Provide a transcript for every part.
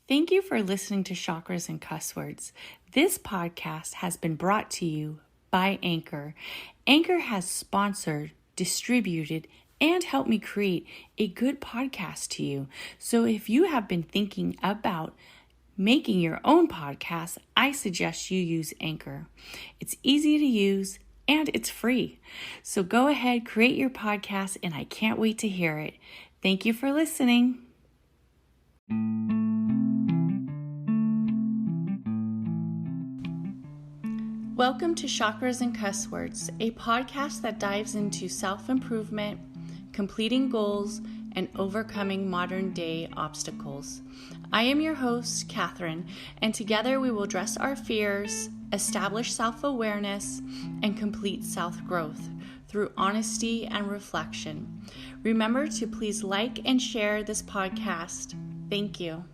Thank you for listening to Chakras and Cusswords. This podcast has been brought to you by Anchor. Anchor has sponsored, distributed, and helped me create a good podcast to you. So if you have been thinking about making your own podcast, I suggest you use Anchor. It's easy to use and it's free. So go ahead, create your podcast, and I can't wait to hear it. Thank you for listening. Welcome to Chakras and Cusswords, a podcast that dives into self-improvement, completing goals, and overcoming modern-day obstacles. I am your host, Catherine, and together we will address our fears, establish self-awareness, and complete self-growth through honesty and reflection. Remember to please like and share this podcast. Thank you.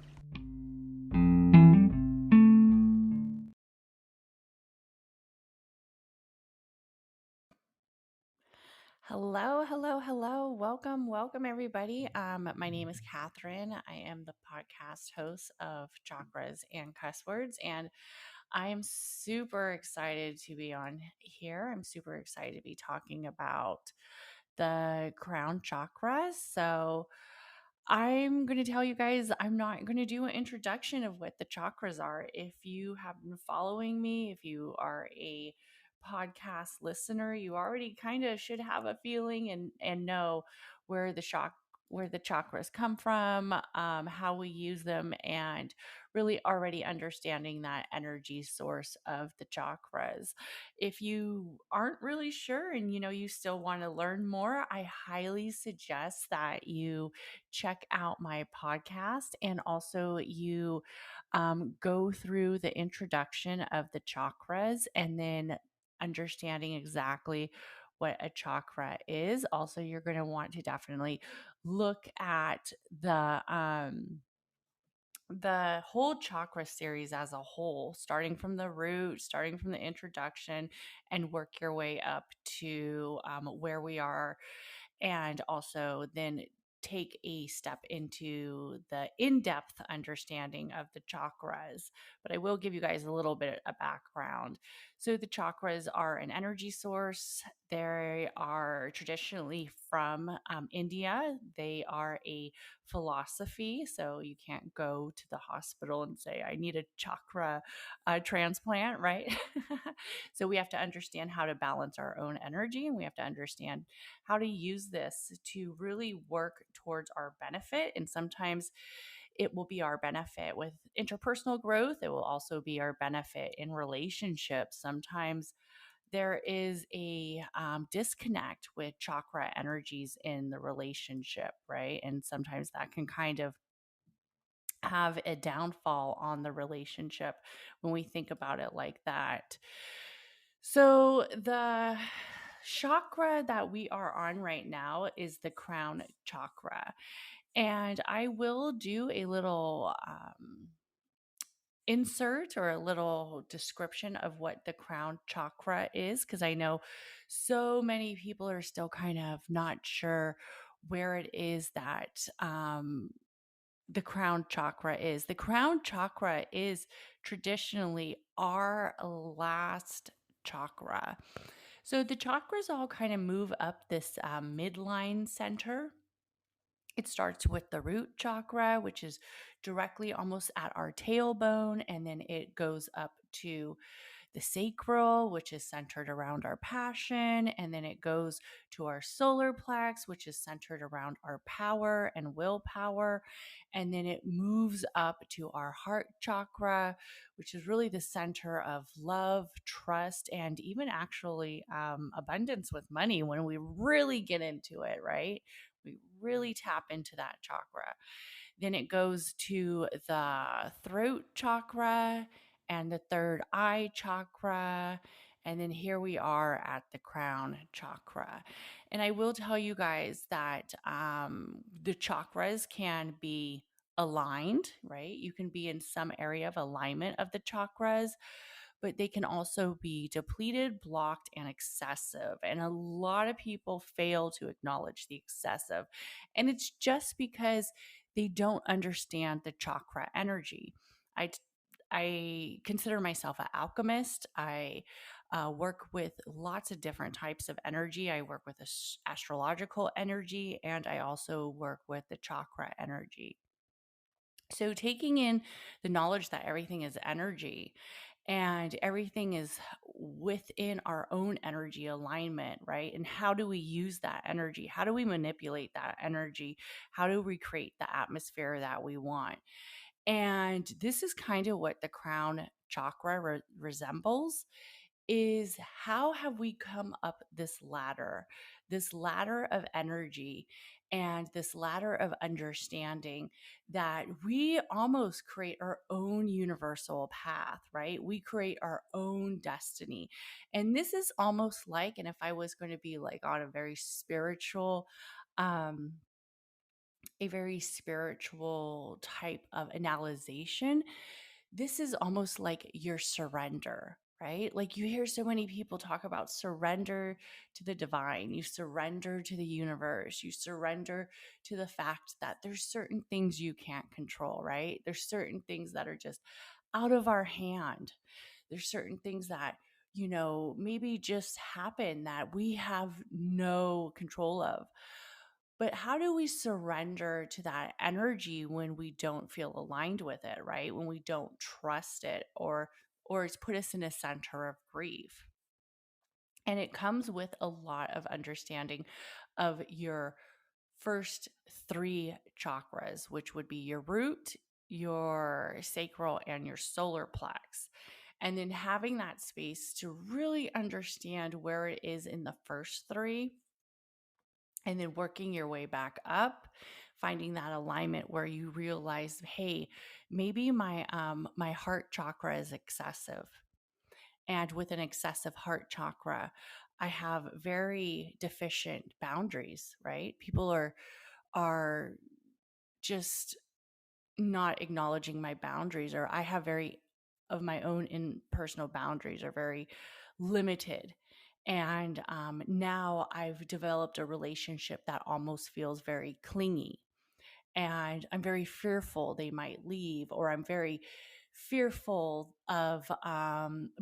Hello. Welcome everybody. My name is Catherine. I am the podcast host of Chakras and Cusswords, and I am super excited to be on here. I'm super excited to be talking about the Crown Chakra. So I'm going to tell you guys, I'm not going to do an introduction of what the chakras are. If you have been following me, if you are a podcast listener, you already kind of should have a feeling and know where where the chakras come from, how we use them, and really already understanding that energy source of the chakras. If you aren't really sure and you still want to learn more, I highly suggest that you check out my podcast and also you go through the introduction of the chakras and then understanding exactly what a chakra is. Also, you're going to want to definitely look at the whole chakra series as a whole, starting from the root, starting from the introduction, and work your way up to where we are, and also then take a step into the in-depth understanding of the chakras. But I will give you guys a little bit of background. So the chakras are an energy source. They are traditionally from India. They are a philosophy. So you can't go to the hospital and say, I need a chakra transplant, right? So we have to understand how to balance our own energy, and we have to understand how to use this to really work towards our benefit. And sometimes it will be our benefit with interpersonal growth. It will also be our benefit in relationships. Sometimes there is a disconnect with chakra energies in the relationship, right? And sometimes that can kind of have a downfall on the relationship when we think about it like that. So, the chakra that we are on right now is the crown chakra. And I will do a little insert or a little description of what the crown chakra is, because I know so many people are still kind of not sure where it is that the crown chakra is. The crown chakra is traditionally our last chakra. So the chakras all kind of move up this midline center. It starts with the root chakra, which is directly almost at our tailbone, and then it goes up to the sacral, which is centered around our passion, and then it goes to our solar plex, which is centered around our power and willpower, and then it moves up to our heart chakra, which is really the center of love, trust, and even actually abundance with money when we really get into it, right? We really tap into that chakra. Then it goes to the throat chakra and the third eye chakra. And then here we are at the crown chakra. And I will tell you guys that the chakras can be aligned, right? You can be in some area of alignment of the chakras, but they can also be depleted, blocked, and excessive. And a lot of people fail to acknowledge the excessive. And it's just because they don't understand the chakra energy. I I consider myself an alchemist. I work with lots of different types of energy. I work with astrological energy, and I also work with the chakra energy. So, taking in the knowledge that everything is energy and everything is within our own energy alignment, right? And how do we use that energy? How do we manipulate that energy? How do we create the atmosphere that we want? And this is kind of what the crown chakra resembles, is how have we come up this ladder of energy and this ladder of understanding that we almost create our own universal path, right? We create our own destiny. And this is almost like, and if I was going to be like on um, a very spiritual type of analyzation, this is almost like your surrender, right? Like you hear so many people talk about surrender to the divine, you surrender to the universe, you surrender to the fact that there's certain things you can't control, right? There's certain things that are just out of our hand. There's certain things that, maybe just happen that we have no control of. But how do we surrender to that energy when we don't feel aligned with it, right? When we don't trust it, or it's put us in a center of grief. And it comes with a lot of understanding of your first three chakras, which would be your root, your sacral, and your solar plex. And then having that space to really understand where it is in the first three, and then working your way back up, finding that alignment where you realize, hey, maybe my heart chakra is excessive, and with an excessive heart chakra, I have very deficient boundaries, right? People are just not acknowledging my boundaries, or I have very of my own in personal boundaries are very limited. And now I've developed a relationship that almost feels very clingy, and I'm very fearful they might leave, or I'm very fearful of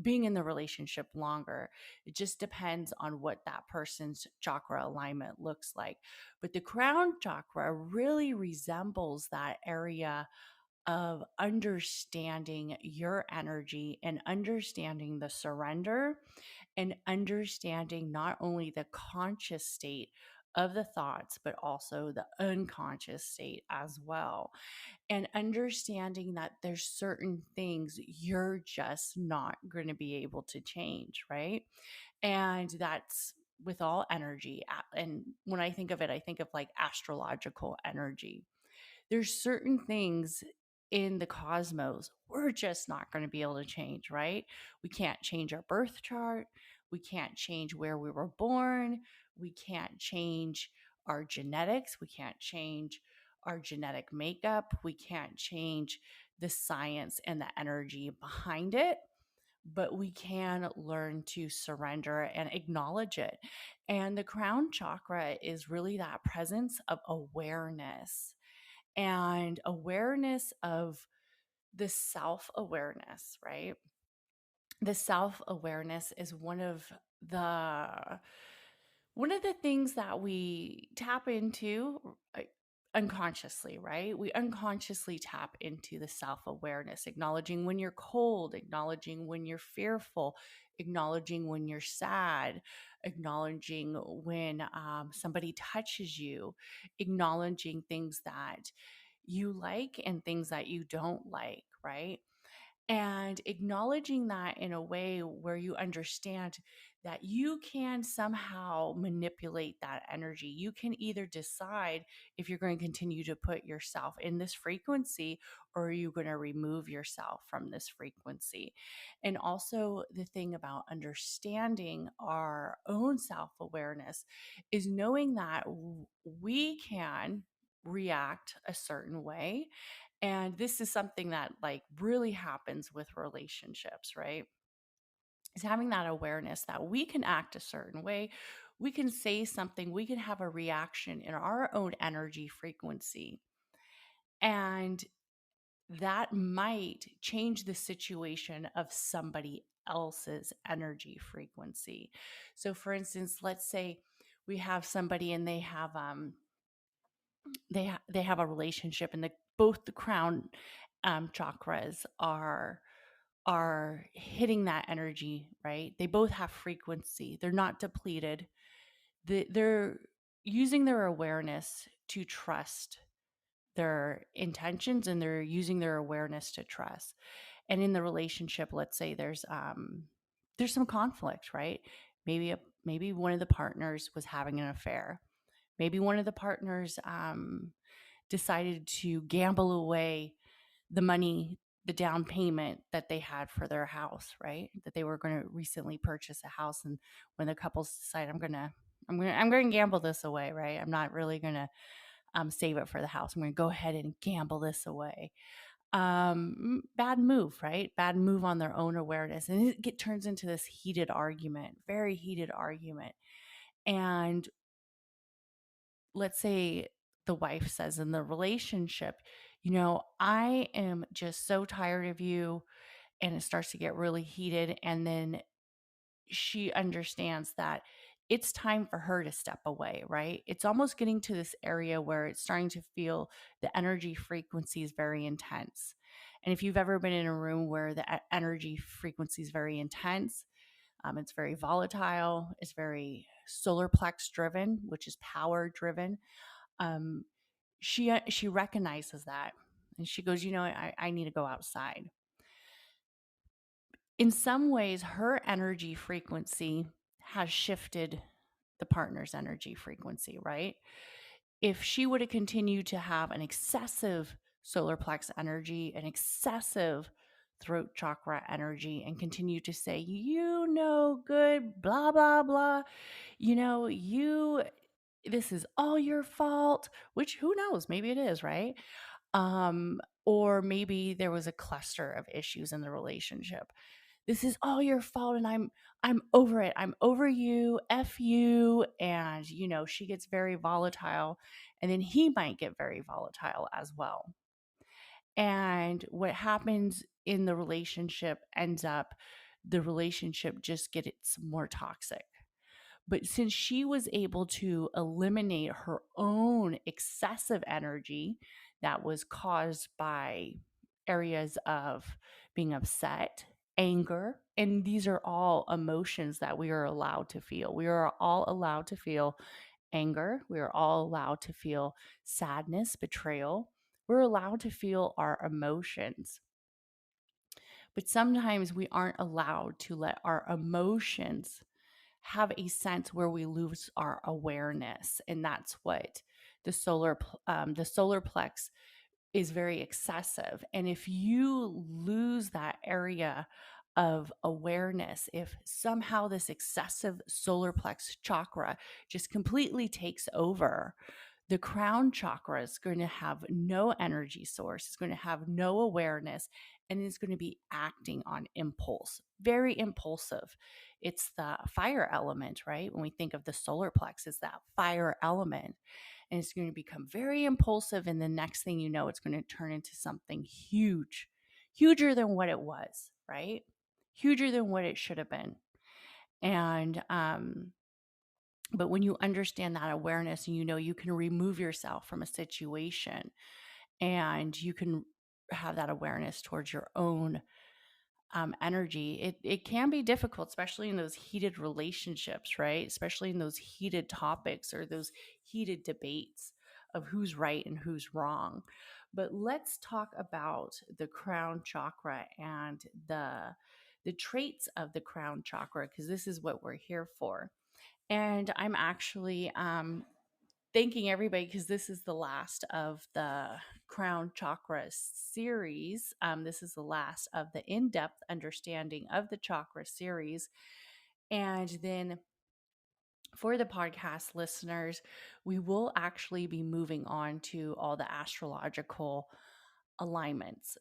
being in the relationship longer. It just depends on what that person's chakra alignment looks like. But the crown chakra really resembles that area of understanding your energy and understanding the surrender and understanding not only the conscious state of the thoughts, but also the unconscious state as well. And understanding that there's certain things you're just not going to be able to change, right? And that's with all energy. And when I think of it, I think of like astrological energy. There's certain things in the cosmos we're just not going to be able to change, right? We can't change our birth chart. We can't change where we were born. We can't change our genetics. We can't change our genetic makeup. We can't change the science and the energy behind it, but we can learn to surrender and acknowledge it. And the crown chakra is really that presence of awareness, and awareness of the self awareness, right? The self awareness is the one of the things that we tap into unconsciously, right? We unconsciously tap into the self awareness, acknowledging when you're cold, acknowledging when you're fearful, acknowledging when you're sad, acknowledging when somebody touches you, acknowledging things that you like and things that you don't like, right? And acknowledging that in a way where you understand that you can somehow manipulate that energy. You can either decide if you're going to continue to put yourself in this frequency, or are you going to remove yourself from this frequency. And also, the thing about understanding our own self awareness is knowing that we can react a certain way, and this is something that like really happens with relationships, right? Is having that awareness that we can act a certain way, we can say something, we can have a reaction in our own energy frequency. And that might change the situation of somebody else's energy frequency. So for instance, let's say we have somebody and they have they have a relationship, and both the crown chakras are hitting that energy, right? They both have frequency. They're not depleted. They're using their awareness to trust their intentions, and they're using their awareness to trust. And in the relationship, let's say there's some conflict, right? Maybe one of the partners was having an affair. Maybe one of the partners decided to gamble away the money, the down payment that they had for their house, right? That they were going to recently purchase a house, and when the couples decide, I'm going to gamble this away, right? I'm not really going to save it for the house. I'm going to go ahead and gamble this away. Bad move, right? Bad move on their own awareness, and it turns into this heated argument, very heated argument. And let's say the wife says in the relationship, I am just so tired of you. And it starts to get really heated. And then she understands that it's time for her to step away, right? It's almost getting to this area where it's starting to feel the energy frequency is very intense. And if you've ever been in a room where the energy frequency is very intense, it's very volatile, it's very solar plex driven, which is power driven. Um, she recognizes that, and she goes, I need to go outside. In some ways, her energy frequency has shifted the partner's energy frequency, right? If she would have continued to have an excessive solar plex energy, an excessive throat chakra energy, and continue to say, good, blah, blah, blah, this is all your fault, which who knows, maybe it is, right? Or maybe there was a cluster of issues in the relationship. This is all your fault, and I'm over it. I'm over you, F you. And, she gets very volatile, and then he might get very volatile as well. And what happens in the relationship ends up the relationship just gets more toxic. But since she was able to eliminate her own excessive energy that was caused by areas of being upset, anger, and these are all emotions that we are allowed to feel. We are all allowed to feel anger. We are all allowed to feel sadness, betrayal. We're allowed to feel our emotions. But sometimes we aren't allowed to let our emotions have a sense where we lose our awareness, and that's what the solar plex is very excessive. And if you lose that area of awareness, if somehow this excessive solar plex chakra just completely takes over, the crown chakra is going to have no energy source, it's going to have no awareness, and it's going to be acting on impulse, very impulsive. It's the fire element, right? When we think of the solar plex, it's that fire element, and it's going to become very impulsive. And the next thing you know, it's going to turn into something huge, huger than what it was, right? Huger than what it should have been. And but when you understand that awareness, and you can remove yourself from a situation, and you can have that awareness towards your own energy, it can be difficult, especially in those heated relationships, right? Especially in those heated topics or those heated debates of who's right and who's wrong. But let's talk about the crown chakra and the traits of the crown chakra, because this is what we're here for. And I'm actually thanking everybody, because this is the last of the Crown Chakra series. This is the last of the in-depth understanding of the chakra series. And then for the podcast listeners, we will actually be moving on to all the astrological alignments.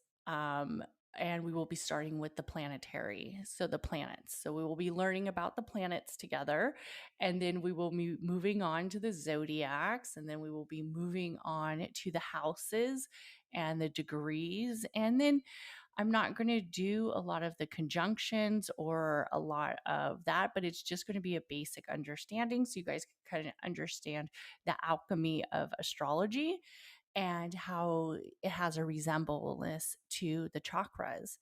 And we will be starting with the planetary, so the planets. So we will be learning about the planets together, and then we will be moving on to the zodiacs, and then we will be moving on to the houses and the degrees. And then I'm not going to do a lot of the conjunctions or a lot of that, but it's just going to be a basic understanding so you guys can kind of understand the alchemy of astrology and how it has a resemblance to the chakras.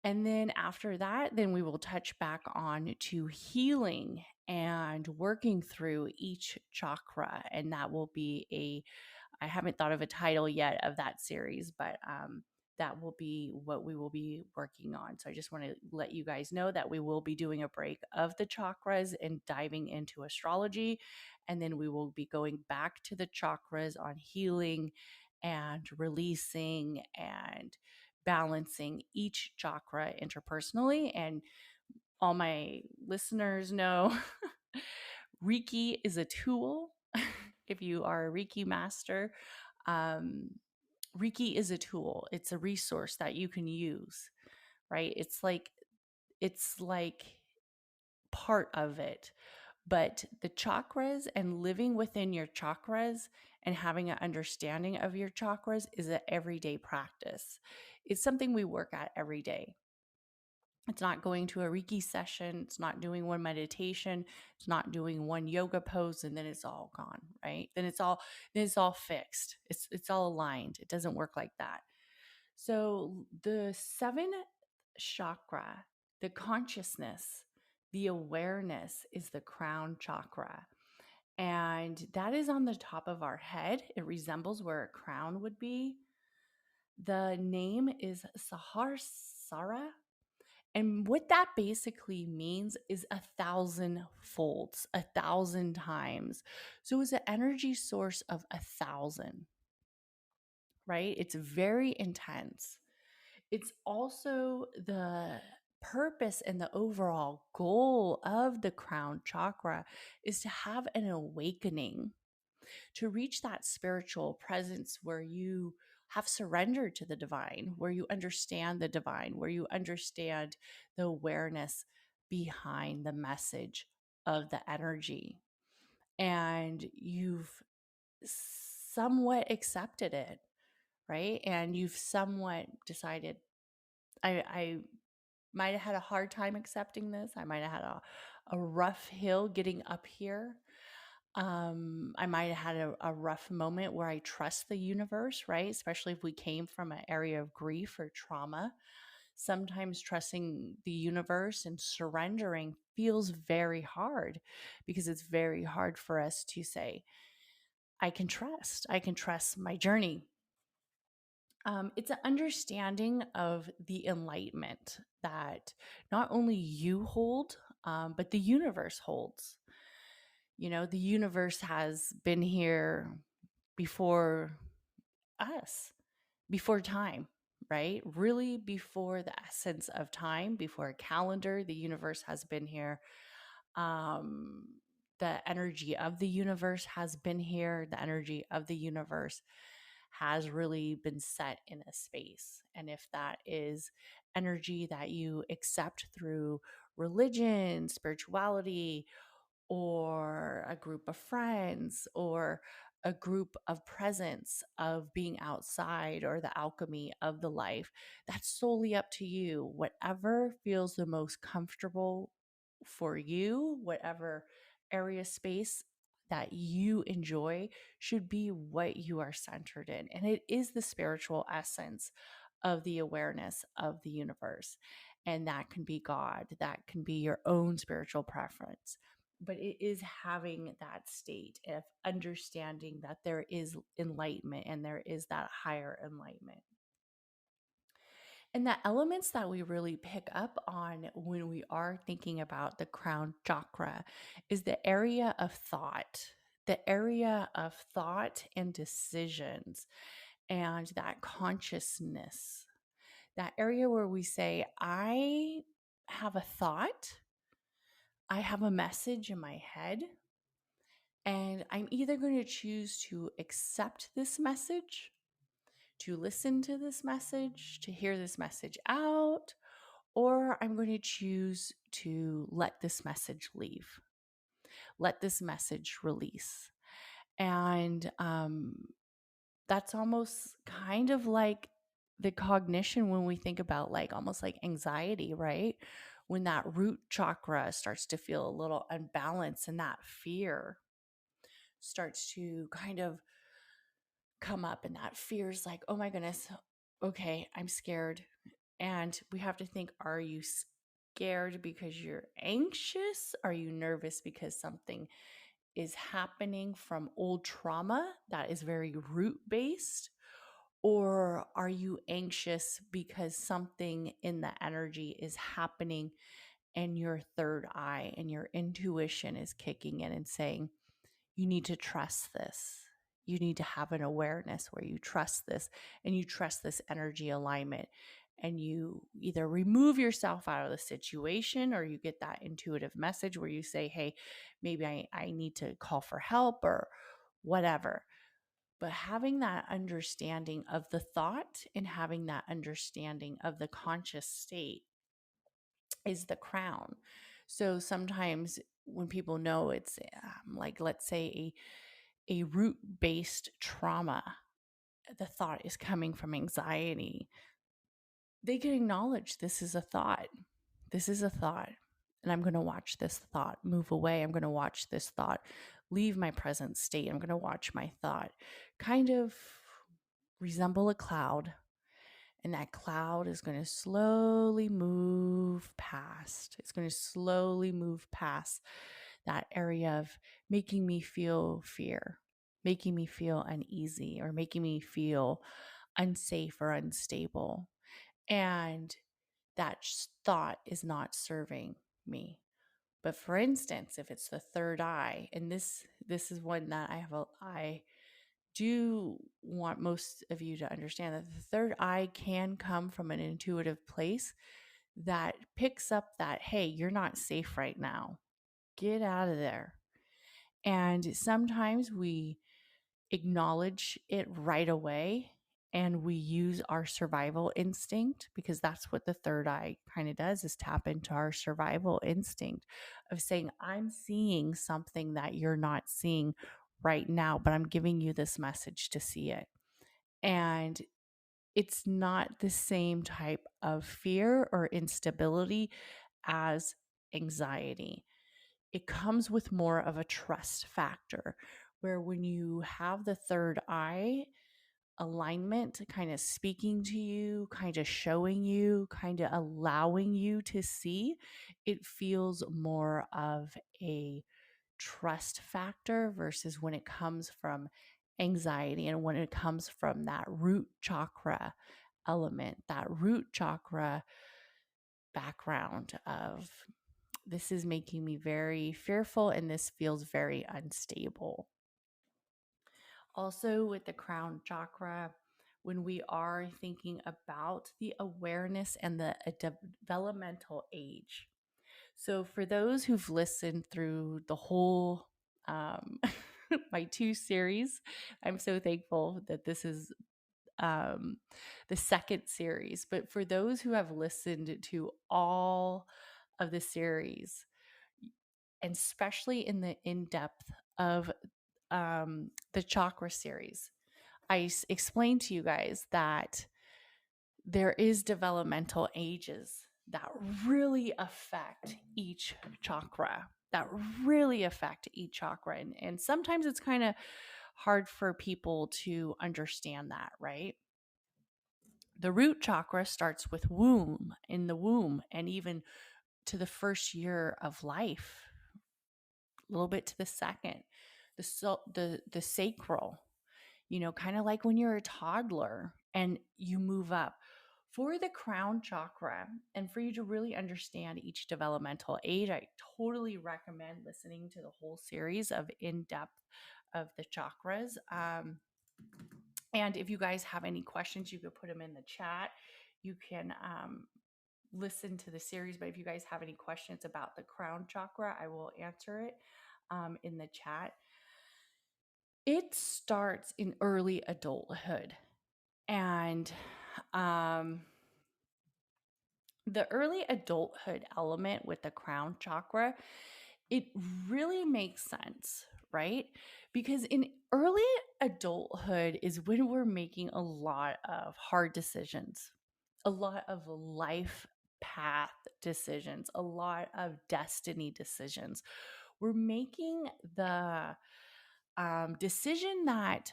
And then after that, then we will touch back on to healing and working through each chakra. And that will be I haven't thought of a title yet of that series, but that will be what we will be working on. So I just want to let you guys know that we will be doing a break of the chakras and diving into astrology. And then we will be going back to the chakras on healing and releasing and balancing each chakra interpersonally. And all my listeners know Reiki is a tool. If you are a Reiki master, Reiki is a tool. It's a resource that you can use, right? It's like part of it. But the chakras and living within your chakras and having an understanding of your chakras is an everyday practice. It's something we work at every day. It's not going to a Reiki session. It's not doing one meditation. It's not doing one yoga pose and then it's all gone, right? Then it's all fixed. It's all aligned. It doesn't work like that. So the seventh chakra, the consciousness, the awareness is the crown chakra. And that is on the top of our head. It resembles where a crown would be. The name is Sahasrara. And what that basically means is 1,000 folds, 1,000 times. So it's an energy source of 1,000, right? It's very intense. It's also the purpose and the overall goal of the crown chakra is to have an awakening, to reach that spiritual presence where you have surrendered to the divine, where you understand the divine, where you understand the awareness behind the message of the energy. And you've somewhat accepted it, right? And you've somewhat decided, I might have had a hard time accepting this. I might have had a rough hill getting up here. I might have had a rough moment where I trust the universe, right? Especially if we came from an area of grief or trauma. Sometimes trusting the universe and surrendering feels very hard because it's very hard for us to say, I can trust my journey. It's an understanding of the enlightenment that not only you hold, but the universe holds. You know, the universe has been here before us, before time, right? Really before the essence of time, before a calendar, the universe has been here. Um, the energy of the universe has been here. The energy of the universe has really been set in a space. And if that is energy that you accept through religion, spirituality, or a group of friends, or a group of presence of being outside, or the alchemy of the life, that's solely up to you. Whatever feels the most comfortable for you, whatever area space that you enjoy should be what you are centered in. And it is the spiritual essence of the awareness of the universe. And that can be God, that can be your own spiritual preference. But it is having that state of understanding that there is enlightenment and there is that higher enlightenment. And the elements that we really pick up on when we are thinking about the crown chakra is the area of thought, and decisions, and that consciousness, that area where we say, I have a thought, I have a message in my head, and I'm either going to choose to accept this message, to listen to this message, to hear this message out, or I'm going to choose to let this message leave, let this message release. And that's almost kind of like the cognition when we think about like almost like anxiety, right? When that root chakra starts to feel a little unbalanced and that fear starts to kind of come up, and that fear is like, oh my goodness, okay, I'm scared. And we have to think, are you scared because you're anxious? Are you nervous because something is happening from old trauma that is very root based? Or are you anxious because something in the energy is happening and your third eye and your intuition is kicking in and saying, you need to trust this. You need to have an awareness where you trust this and you trust this energy alignment. And you either remove yourself out of the situation or you get that intuitive message where you say, hey, maybe I need to call for help or whatever. But having that understanding of the thought and having that understanding of the conscious state is the crown. So sometimes when people know it's like, let's say a root based trauma, the thought is coming from anxiety, they can acknowledge this is a thought. This is a thought. And I'm going to watch this thought move away. I'm going to watch this thought leave my present state. I'm going to watch my thought kind of resemble a cloud. And that cloud is going to slowly move past. It's going to slowly move past that area of making me feel fear, making me feel uneasy, or making me feel unsafe or unstable. And that thought is not serving me. But for instance, if it's the third eye, and this is one that I do want most of you to understand, that the third eye can come from an intuitive place that picks up that, hey, you're not safe right now. Get out of there. And sometimes we acknowledge it right away and we use our survival instinct, because that's what the third eye kind of does, is tap into our survival instinct of saying, I'm seeing something that you're not seeing right now, but I'm giving you this message to see it. And it's not the same type of fear or instability as anxiety. It comes with more of a trust factor, where when you have the third eye alignment kind of speaking to you, kind of showing you, kind of allowing you to see, it feels more of a trust factor versus when it comes from anxiety and when it comes from that root chakra element, that root chakra background of, this is making me very fearful and this feels very unstable. Also, with the crown chakra, when we are thinking about the awareness and the developmental age. So, for those who've listened through the whole my 2 series, I'm so thankful that this is the second series. But for those who have listened to all of the series, and especially in the in depth of the chakra series, I explained to you guys that there is developmental ages that really affect each chakra, and sometimes it's kind of hard for people to understand that, right? The root chakra starts with womb, in the womb, and even to the first year of life, a little bit to the second. The sacral, kind of like when you're a toddler and you move up. For the crown chakra, and for you to really understand each developmental age, I totally recommend listening to the whole series of in depth of the chakras. And if you guys have any questions, you could put them in the chat. You can listen to the series, but if you guys have any questions about the crown chakra, I will answer it in the chat. It starts in early adulthood. And the early adulthood element with the crown chakra, it really makes sense, right? Because in early adulthood is when we're making a lot of hard decisions, a lot of life path decisions, a lot of destiny decisions. We're making the decision that,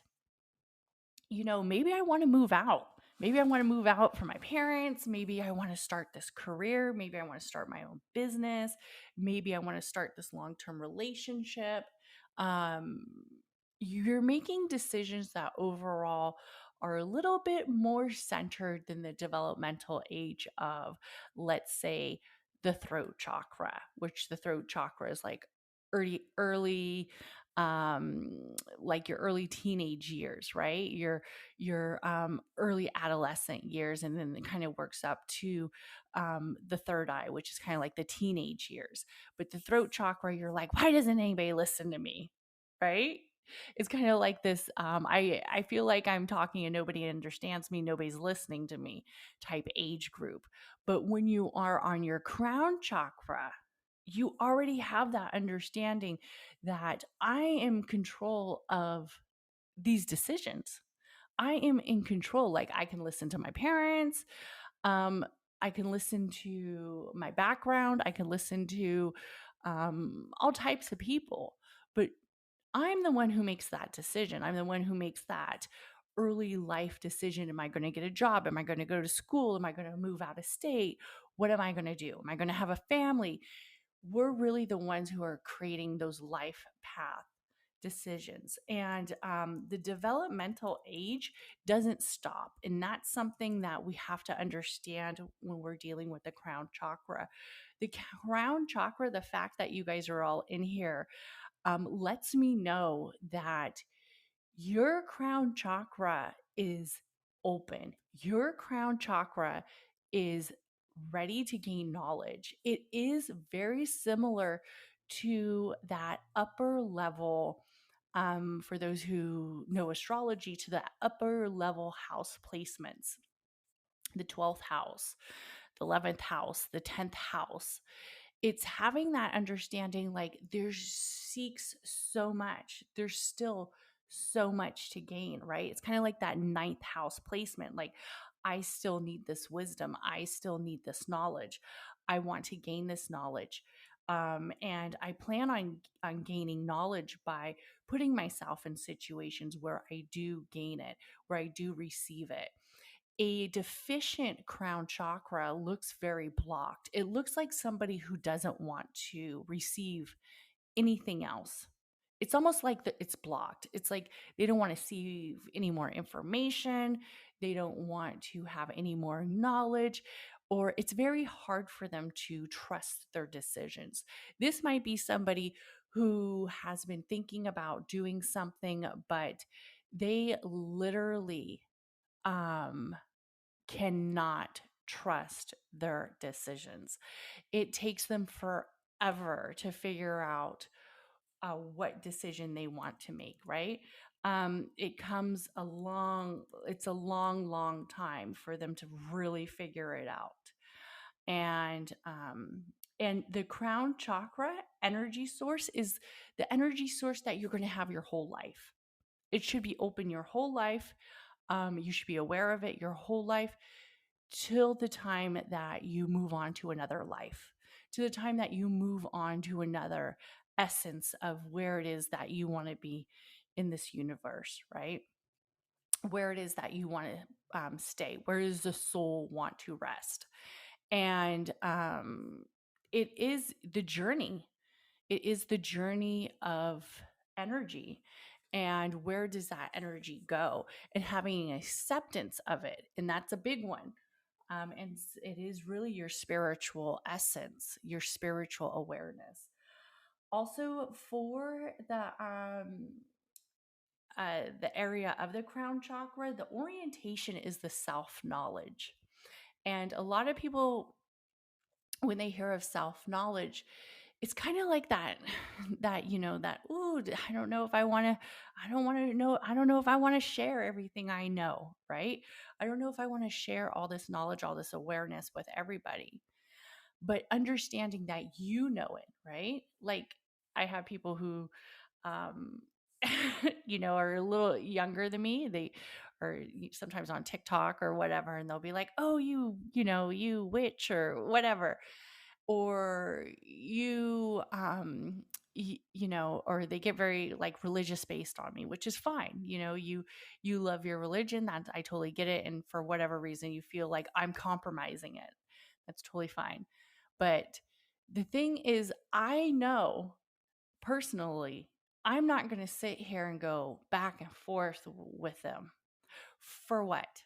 maybe I want to move out. Maybe I want to move out from my parents. Maybe I want to start this career. Maybe I want to start my own business. Maybe I want to start this long term relationship. Um, you're making decisions that overall are a little bit more centered than the developmental age of, let's say, the throat chakra, which the throat chakra is like early um like your early teenage years, right? Your early adolescent years, and then it kind of works up to the third eye, which is kind of like the teenage years. But the throat chakra, you're like, why doesn't anybody listen to me, right? It's kind of like this I feel like I'm talking and nobody understands me, nobody's listening to me type age group. But when you are on your crown chakra, you already have that understanding that I am control of these decisions. I am in control. Like, I can listen to my parents. Um, I can listen to my background. I can listen to all types of people. But I'm the one who makes that decision. I'm the one who makes that early life decision. Am I going to get a job? Am I going to go to school? Am I going to move out of state? What am I going to do? Am I going to have a family? We're really the ones who are creating those life path decisions. And the developmental age doesn't stop. And that's something that we have to understand when we're dealing with the crown chakra. The crown chakra, the fact that you guys are all in here, lets me know that your crown chakra is open. Your crown chakra is ready to gain knowledge. It is very similar to that upper level, for those who know astrology, to the upper level house placements, the 12th house, the 11th house, the 10th house. It's having that understanding, like, there seeks so much. There's still so much to gain, right? It's kind of like that ninth house placement. Like, I still need this wisdom. I still need this knowledge. I want to gain this knowledge. And I plan on gaining knowledge by putting myself in situations where I do gain it, where I do receive it. A deficient crown chakra looks very blocked. It looks like somebody who doesn't want to receive anything else. It's almost like it's blocked. It's like they don't want to see any more information. They don't want to have any more knowledge, or it's very hard for them to trust their decisions. This might be somebody who has been thinking about doing something, but they literally um cannot trust their decisions. It takes them forever to figure out what decision they want to make, right? It comes along, it's a long, long time for them to really figure it out. And the crown chakra energy source is the energy source that you're going to have your whole life. It should be open your whole life. You should be aware of it your whole life, till the time that you move on to another life, to the time that you move on to another essence of where it is that you want to be in this universe, right? Where it is that you want to stay, where does the soul want to rest? And it is the journey. It is the journey of energy. And where does that energy go? And having an acceptance of it. And that's a big one. And it is really your spiritual essence, your spiritual awareness. Also, for the area of the crown chakra, the orientation is the self knowledge. And a lot of people, when they hear of self knowledge, it's kind of like that, ooh, I don't know if I want to, I don't want to know, I don't know if I want to share everything I know, right? I don't know if I want to share all this knowledge, all this awareness with everybody. But understanding that you know it, right? Like, I have people who um, are a little younger than me. They are sometimes on TikTok or whatever, and they'll be like, "Oh, you witch," or whatever, or or they get very like religious based on me, which is fine. You love your religion, that I totally get it, and for whatever reason you feel like I'm compromising it, that's totally fine. But the thing is, I know personally, I'm not going to sit here and go back and forth with them. For what?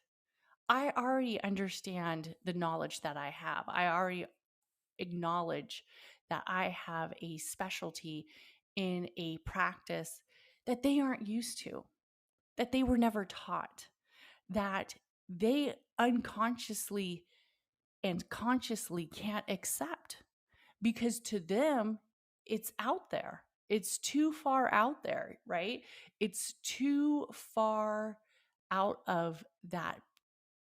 I already understand the knowledge that I have. I already acknowledge that I have a specialty in a practice that they aren't used to, that they were never taught, that they unconsciously and consciously can't accept, because to them, it's out there. It's too far out there, right? It's too far out of that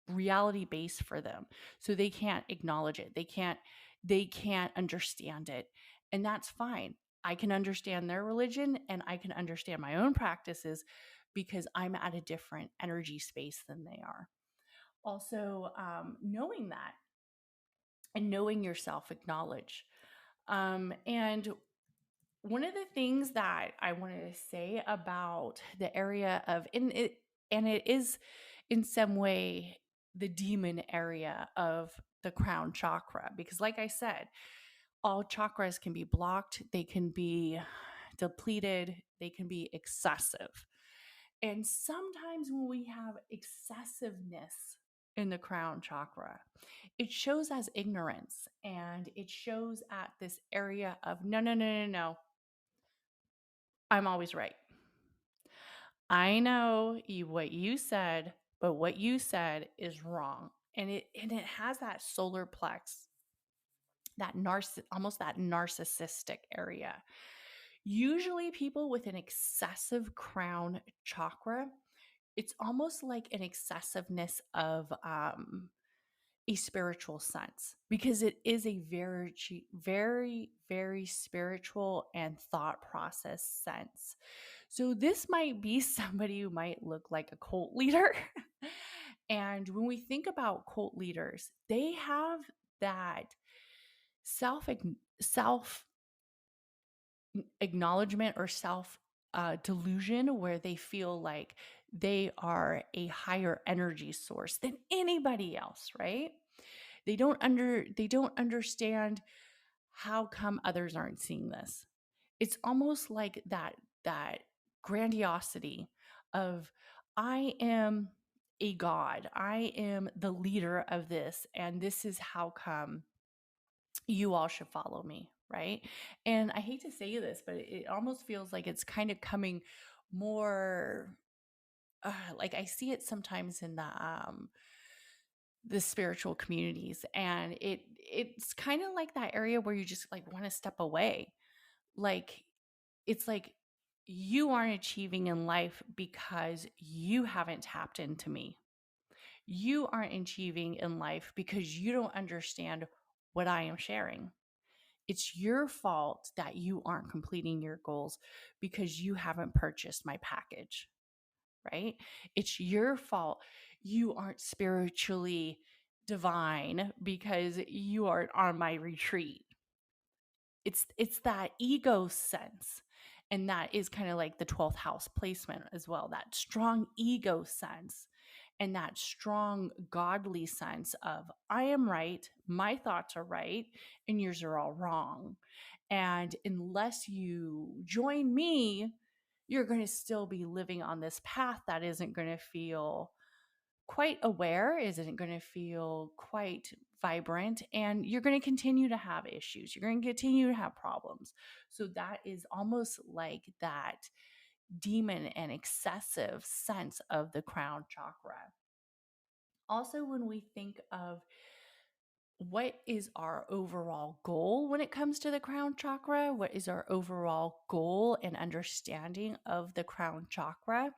reality base for them. So they can't acknowledge it. They can't understand it. And that's fine. I can understand their religion and I can understand my own practices because I'm at a different energy space than they are. Also, knowing that and knowing yourself, acknowledge. And one of the things that I wanted to say about the area of, and it is in some way the demon area of the crown chakra, because like I said, all chakras can be blocked, they can be depleted, they can be excessive. And sometimes when we have excessiveness in the crown chakra, it shows as ignorance, and it shows at this area of no, no, no, no, no. I'm always right. I know what you said, but what you said is wrong. And it has that solar plex, that almost that narcissistic area. Usually people with an excessive crown chakra, it's almost like an excessiveness of a spiritual sense, because it is a very, very, very spiritual and thought process sense. So this might be somebody who might look like a cult leader. And when we think about cult leaders, they have that self acknowledgement or self delusion, where they feel like they are a higher energy source than anybody else, right? They don't understand how come others aren't seeing this. It's almost like that grandiosity of, I am a god, I am the leader of this, and this is how come you all should follow me, right? And I hate to say this, but it almost feels like it's kind of coming more, like I see it sometimes in the spiritual communities, and it's kind of like that area where you just like want to step away. Like, it's like you aren't achieving in life because you haven't tapped into me. You aren't achieving in life because you don't understand what I am sharing. It's your fault that you aren't completing your goals because you haven't purchased my package, right? It's your fault you aren't spiritually divine because you aren't on my retreat. It's that ego sense. And that is kind of like the 12th house placement as well, that strong ego sense and that strong godly sense of, I am right, my thoughts are right, and yours are all wrong. And unless you join me, you're going to still be living on this path that isn't going to feel quite aware, isn't going to feel quite vibrant, and you're going to continue to have issues. You're going to continue to have problems. So that is almost like that demon and excessive sense of the crown chakra. Also, when we think of what is our overall goal when it comes to the crown chakra, what is our overall goal and understanding of the crown chakra,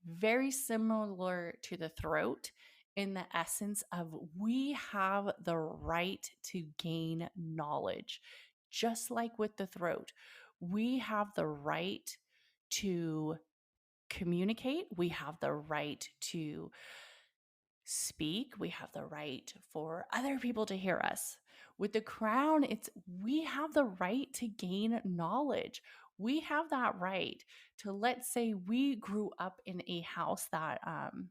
very similar to the throat in the essence of, we have the right to gain knowledge. Just like with the throat, we have the right to communicate. We have the right to speak. We have the right for other people to hear us. With the crown, it's we have the right to gain knowledge. We have that right to, let's say we grew up in a house that and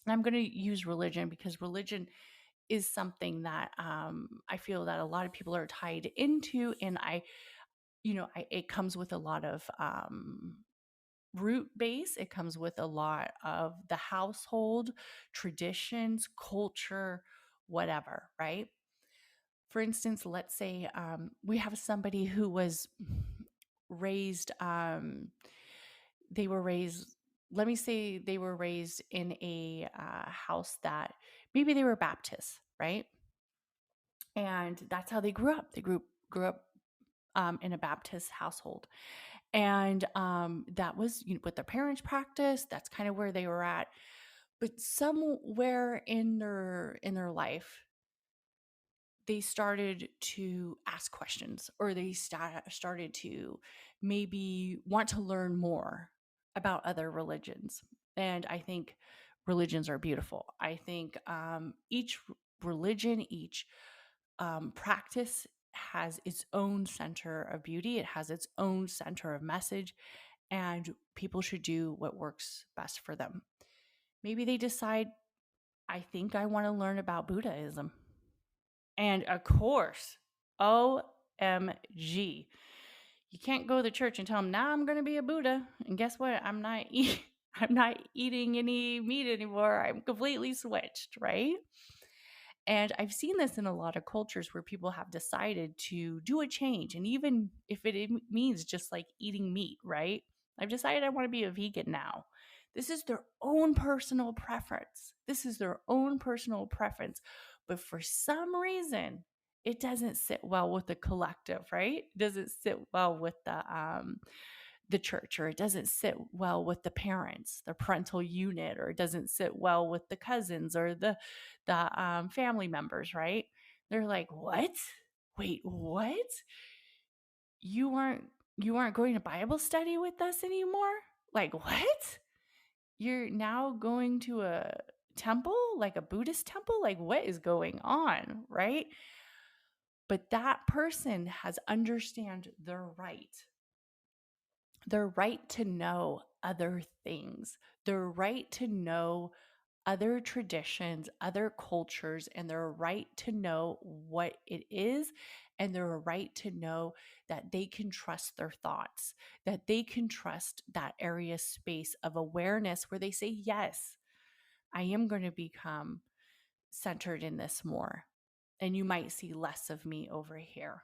I'm going to use religion because religion is something that I feel that a lot of people are tied into, and it comes with a lot of root base. It comes with a lot of the household traditions, culture, whatever, right? For instance, let's say we have somebody who was raised, they were raised, let me say they were raised in a house that maybe they were Baptist, right? And that's how they grew up. They grew up in a Baptist household. And that was what their parents practiced. That's kind of where they were at. But somewhere in their life, they started to ask questions, or they started to maybe want to learn more about other religions. And I think religions are beautiful. I think each religion, each practice has its own center of beauty. It has its own center of message, and people should do what works best for them. Maybe they decide, I think I want to learn about Buddhism. And of course, OMG, you can't go to the church and tell them, now I'm going to be a Buddha. And guess what? I'm not eating any meat anymore. I'm completely switched, right? And I've seen this in a lot of cultures where people have decided to do a change. And even if it means just like eating meat, right? I've decided I want to be a vegan now. This is their own personal preference. This is their own personal preference. But for some reason, it doesn't sit well with the collective, right? It doesn't sit well with the church, or it doesn't sit well with the parents, the parental unit, or it doesn't sit well with the cousins or the family members, right? They're like, what? Wait, what? You aren't going to Bible study with us anymore? Like, what? You're now going to a temple, like a Buddhist temple? Like, what is going on, right? But that person has understand their right to know other things, their right to know other traditions, other cultures, and their right to know what it is, and their right to know that they can trust their thoughts, that they can trust that area space of awareness where they say, yes, I am going to become centered in this more. And you might see less of me over here.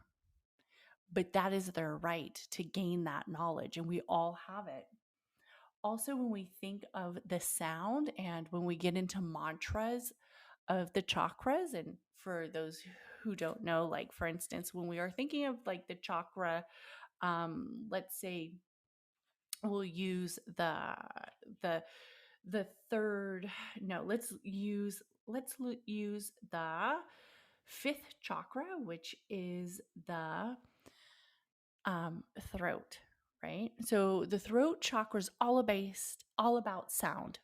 But that is their right to gain that knowledge, and we all have it. Also, when we think of the sound and when we get into mantras of the chakras, and for those who don't know, like for instance, when we are thinking of like the chakra, let's say we'll use the the third, no, let's use the fifth chakra, which is the throat, right? So the throat chakra is all about sound.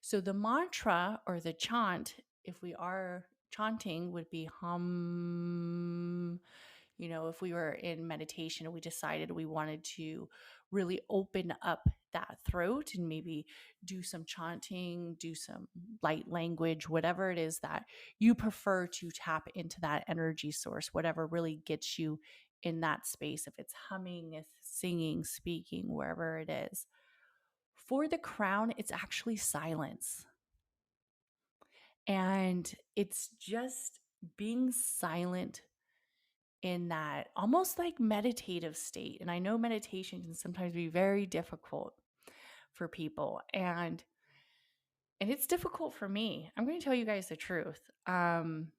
So the mantra or the chant, if we are chanting, would be hum. If we were in meditation, we decided we wanted to really open up that throat and maybe do some chanting, do some light language, whatever it is that you prefer to tap into that energy source, whatever really gets you in that space. If it's humming, if singing, speaking, wherever it is. For the crown, it's actually silence. And it's just being silent in that almost like meditative state. And I know meditation can sometimes be very difficult for people. And it's difficult for me. I'm going to tell you guys the truth. I'm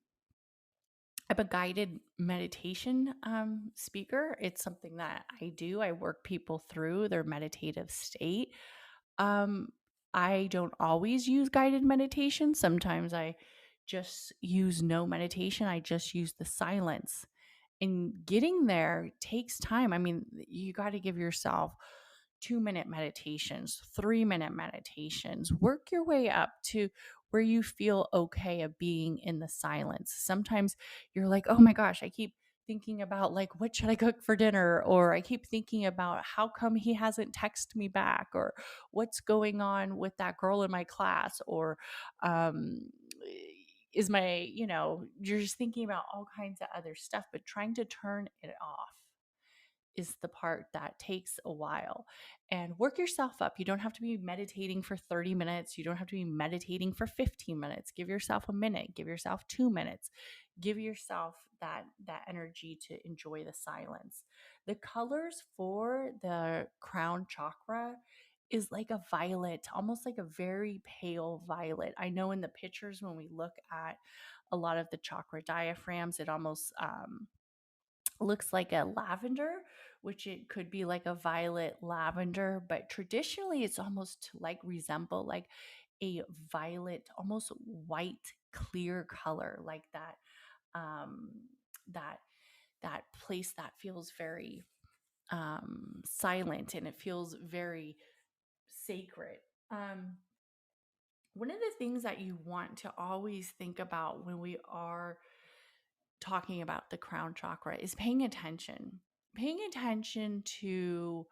a guided meditation speaker. It's something that I do. I work people through their meditative state. I don't always use guided meditation. Sometimes I just use no meditation. I just use the silence. And getting there takes time. I mean, you got to give yourself 2-minute meditations, 3-minute meditations. Work your way up to where you feel okay of being in the silence. Sometimes you're like, oh my gosh, I keep thinking about like, what should I cook for dinner? Or I keep thinking about how come he hasn't texted me back, or what's going on with that girl in my class, or um, is my, you're just thinking about all kinds of other stuff, but trying to turn it off is the part that takes a while. And work yourself up. You don't have to be meditating for 30 minutes. You don't have to be meditating for 15 minutes. Give yourself a minute, give yourself 2 minutes. Give yourself that energy to enjoy the silence. The colors for the crown chakra is like a violet, almost like a very pale violet. I know in the pictures when we look at a lot of the chakra diaphragms, it almost looks like a lavender, which it could be like a violet lavender, but traditionally it's almost like resemble like a violet, almost white, clear color, like that, um, that that place that feels very silent, and it feels very sacred. Um, One of the things that you want to always think about when we are talking about the crown chakra is paying attention to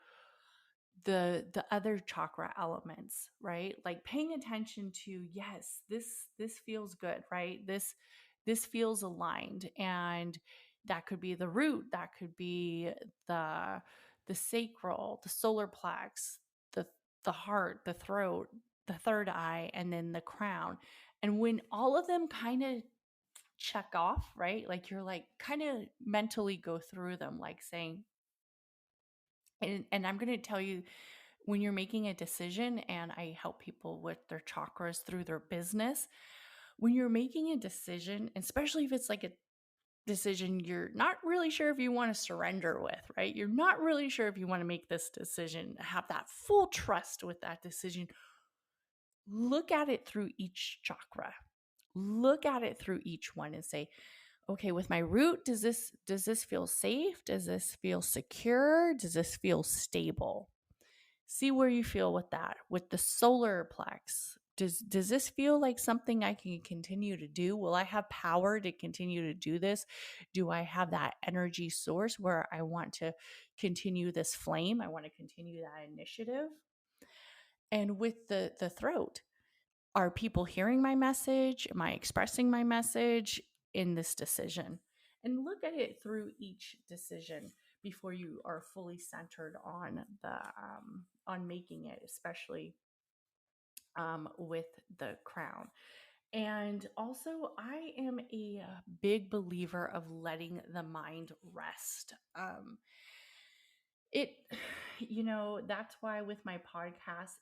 the other chakra elements, right? Like paying attention to, yes, this feels good, right? This feels aligned, and that could be the root, that could be the sacral, the solar plex, the the heart, the throat, the third eye, and then the crown. And when all of them kind of check off, right? Like you're like kind of mentally go through them, like saying, and I'm going to tell you, when you're making a decision, and I help people with their chakras through their business, when you're making a decision, especially if it's like a decision you're not really sure if you want to surrender with, right? You're not really sure if you want to make this decision, have that full trust with that decision. Look at it through each chakra. Look at it through each one and say, okay, with my root, does this feel safe? Does this feel secure? Does this feel stable? See where you feel with that. With the solar plex, does this feel like something I can continue to do? Will I have power to continue to do this? Do I have that energy source where I want to continue this flame? I want to continue that initiative. And with the throat, are people hearing my message? Am I expressing my message in this decision? And look at it through each decision before you are fully centered on on making it, especially with the crown. And also, I am a big believer of letting the mind rest. It, that's why with my podcast,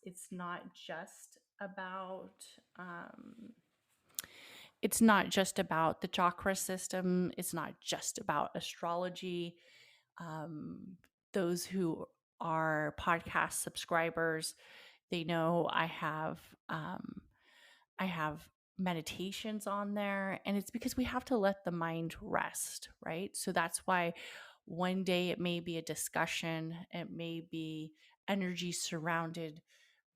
um, it's not just about the chakra system. It's not just about astrology. Um, those who are podcast subscribers, they know I have meditations on there, and it's because we have to let the mind rest, right? So that's why one day it may be a discussion, it may be energy surrounded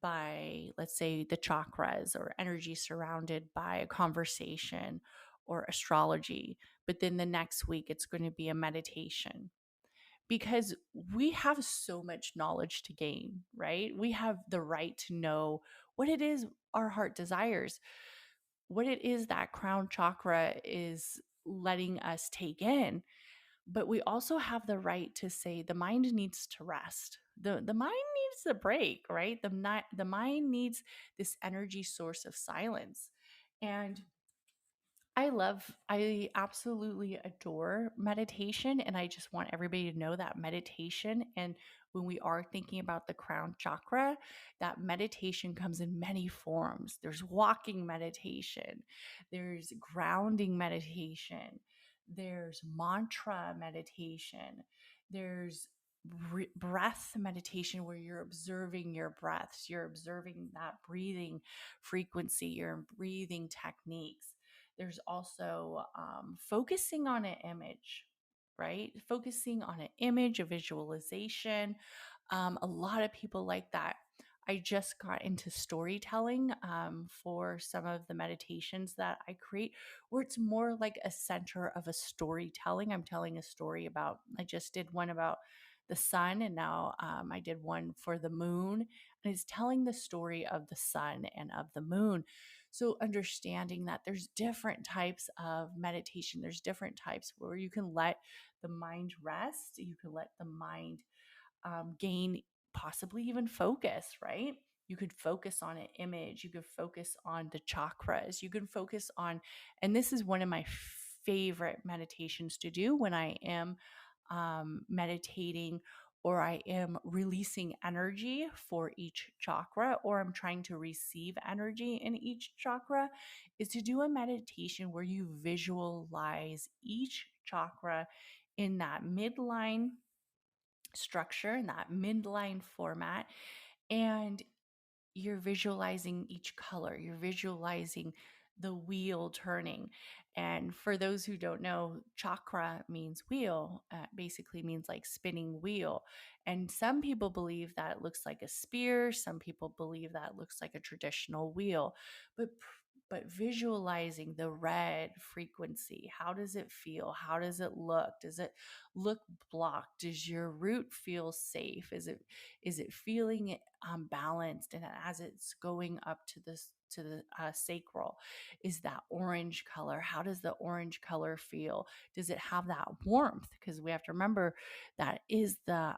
by, let's say, the chakras, or energy surrounded by a conversation or astrology. But then the next week, it's going to be a meditation, because we have so much knowledge to gain, right? We have the right to know what it is our heart desires, what it is that crown chakra is letting us take in. But we also have the right to say the mind needs to rest. The mind needs a break, right? The mind needs this energy source of silence. And I absolutely adore meditation. And I just want everybody to know that meditation, and when we are thinking about the crown chakra, that meditation comes in many forms. There's walking meditation, there's grounding meditation, there's mantra meditation, there's breath meditation, where you're observing your breaths, you're observing that breathing frequency, your breathing techniques. There's also focusing on an image, right? Focusing on an image, a visualization A lot of people like that. I just got into storytelling for some of the meditations that I create, where it's more like a center of a storytelling. I'm telling a story about, I just did one about the sun, and now I did one for the moon, and it's telling the story of the sun and of the moon. So, understanding that there's different types of meditation, there's different types where you can let the mind rest, you can let the mind gain possibly even focus, right? You could focus on an image, you could focus on the chakras, you can focus on, and this is one of my favorite meditations to do when I am meditating or I am releasing energy for each chakra, or I'm trying to receive energy in each chakra, is to do a meditation where you visualize each chakra in that midline structure, in that midline format, and you're visualizing each color, you're visualizing the wheel turning. And for those who don't know, chakra means wheel, basically means like spinning wheel. And some people believe that it looks like a spear, some people believe that it looks like a traditional wheel. But visualizing the red frequency, how does it feel? How does it look? Does it look blocked? Does your root feel safe? Is it feeling balanced? And as it's going up to this to the sacral, is that orange color? How does the orange color feel? Does it have that warmth? Because we have to remember that is the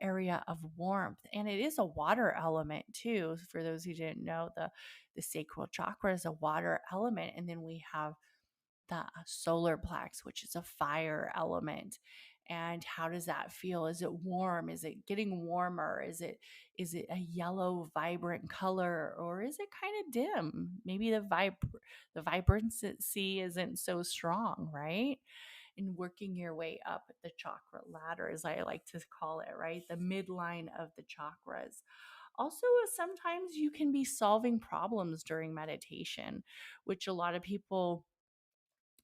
area of warmth, and it is a water element too. For those who didn't know, the sacral chakra is a water element, and then we have the solar plex, which is a fire element. And how does that feel? Is it warm? Is it getting warmer? Is it a yellow vibrant color, or is it kind of dim? Maybe the vibrancy isn't so strong, right? And working your way up the chakra ladder, as I like to call it, right? The midline of the chakras. Also, sometimes you can be solving problems during meditation, which a lot of people,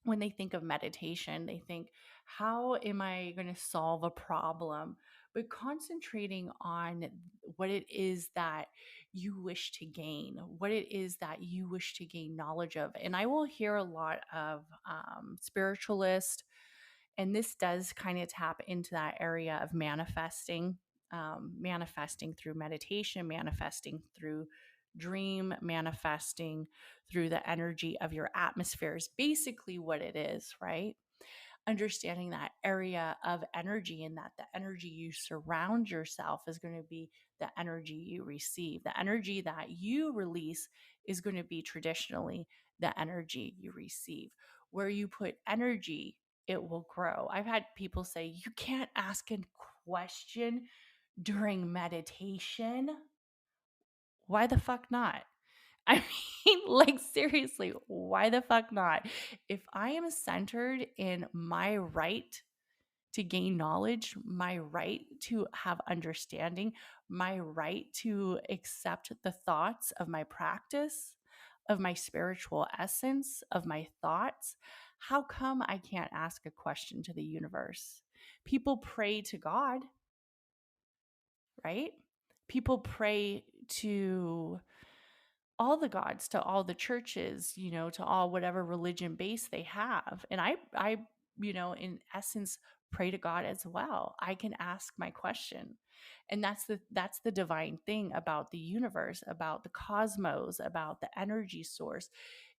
when they think of meditation, they think, how am I going to solve a problem? But concentrating on what it is that you wish to gain, what it is that you wish to gain knowledge of. And I will hear a lot of spiritualists, and this does kind of tap into that area of manifesting, manifesting through meditation, manifesting through dream, manifesting through the energy of your atmosphere is basically what it is, right? Understanding that area of energy, and that the energy you surround yourself is going to be the energy you receive. The energy that you release is going to be traditionally the energy you receive. Where you put energy, it will grow. I've had people say, you can't ask a question during meditation. Why the fuck not? I mean, like, seriously, why the fuck not? If I am centered in my right to gain knowledge, my right to have understanding, my right to accept the thoughts of my practice, of my spiritual essence, of my thoughts, how come I can't ask a question to the universe? People pray to God, right? People pray to all the gods, to all the churches, to all whatever religion base they have. And I, in essence, pray to God as well. I can ask my question. And that's the divine thing about the universe, about the cosmos, about the energy source,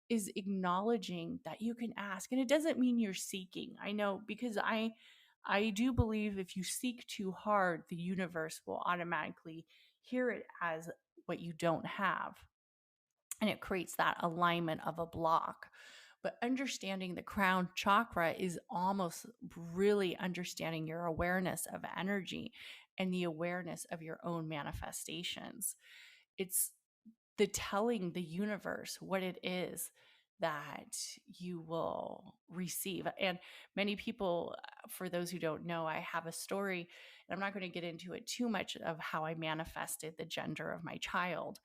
is acknowledging that you can ask. And it doesn't mean you're seeking. I know, because I do believe if you seek too hard, the universe will automatically hear it as what you don't have, and it creates that alignment of a block. But understanding the crown chakra is almost really understanding your awareness of energy and the awareness of your own manifestations. It's the telling the universe what it is that you will receive. And many people, for those who don't know, I have a story, and I'm not going to get into it too much, of how I manifested the gender of my child.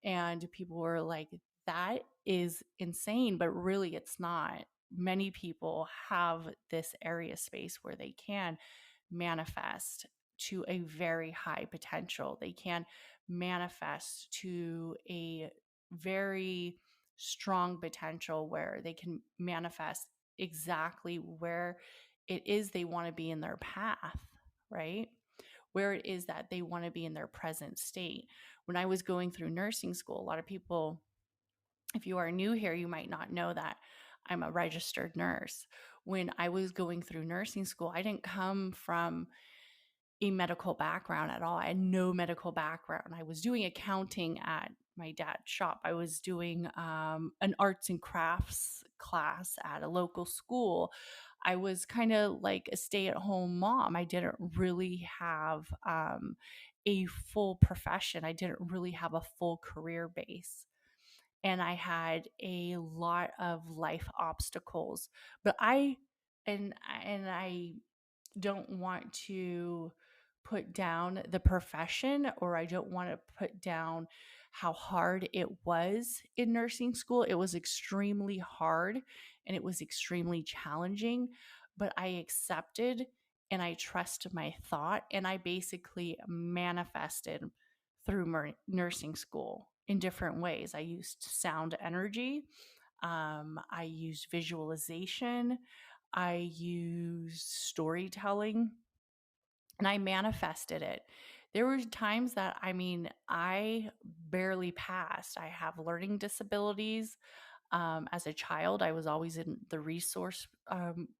And people were like, that is insane, but really it's not. Many people have this area space where they can manifest to a very high potential. They can manifest to a very strong potential where they can manifest exactly where it is they want to be in their path, right? Where it is that they want to be in their present state. When I was going through nursing school, a lot of people, if you are new here, you might not know that I'm a registered nurse. When I was going through nursing school, I didn't come from a medical background at all. I had no medical background. I was doing accounting at my dad's shop. I was doing an arts and crafts class at a local school. I was kind of like a stay-at-home mom. I didn't really have a full profession. I didn't really have a full career base. And I had a lot of life obstacles. But I don't want to put down the profession, or I don't want to put down how hard it was in nursing school. It was extremely hard and it was extremely challenging, but I accepted and I trusted my thought, and I basically manifested through nursing school in different ways. I used sound energy, I used visualization, I used storytelling, and I manifested it. There were times that, I barely passed. I have learning disabilities. As a child, I was always in the resource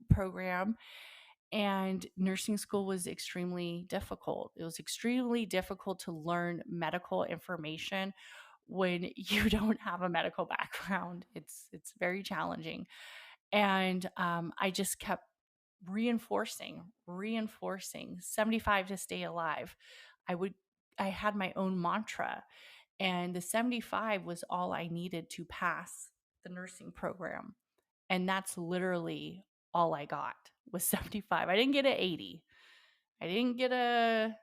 program, and nursing school was extremely difficult. It was extremely difficult to learn medical information when you don't have a medical background. It's very challenging, and I just kept reinforcing 75 to stay alive. I had my own mantra, and the 75 was all I needed to pass the nursing program. And that's literally all I got was 75. I didn't get an 80. I didn't get a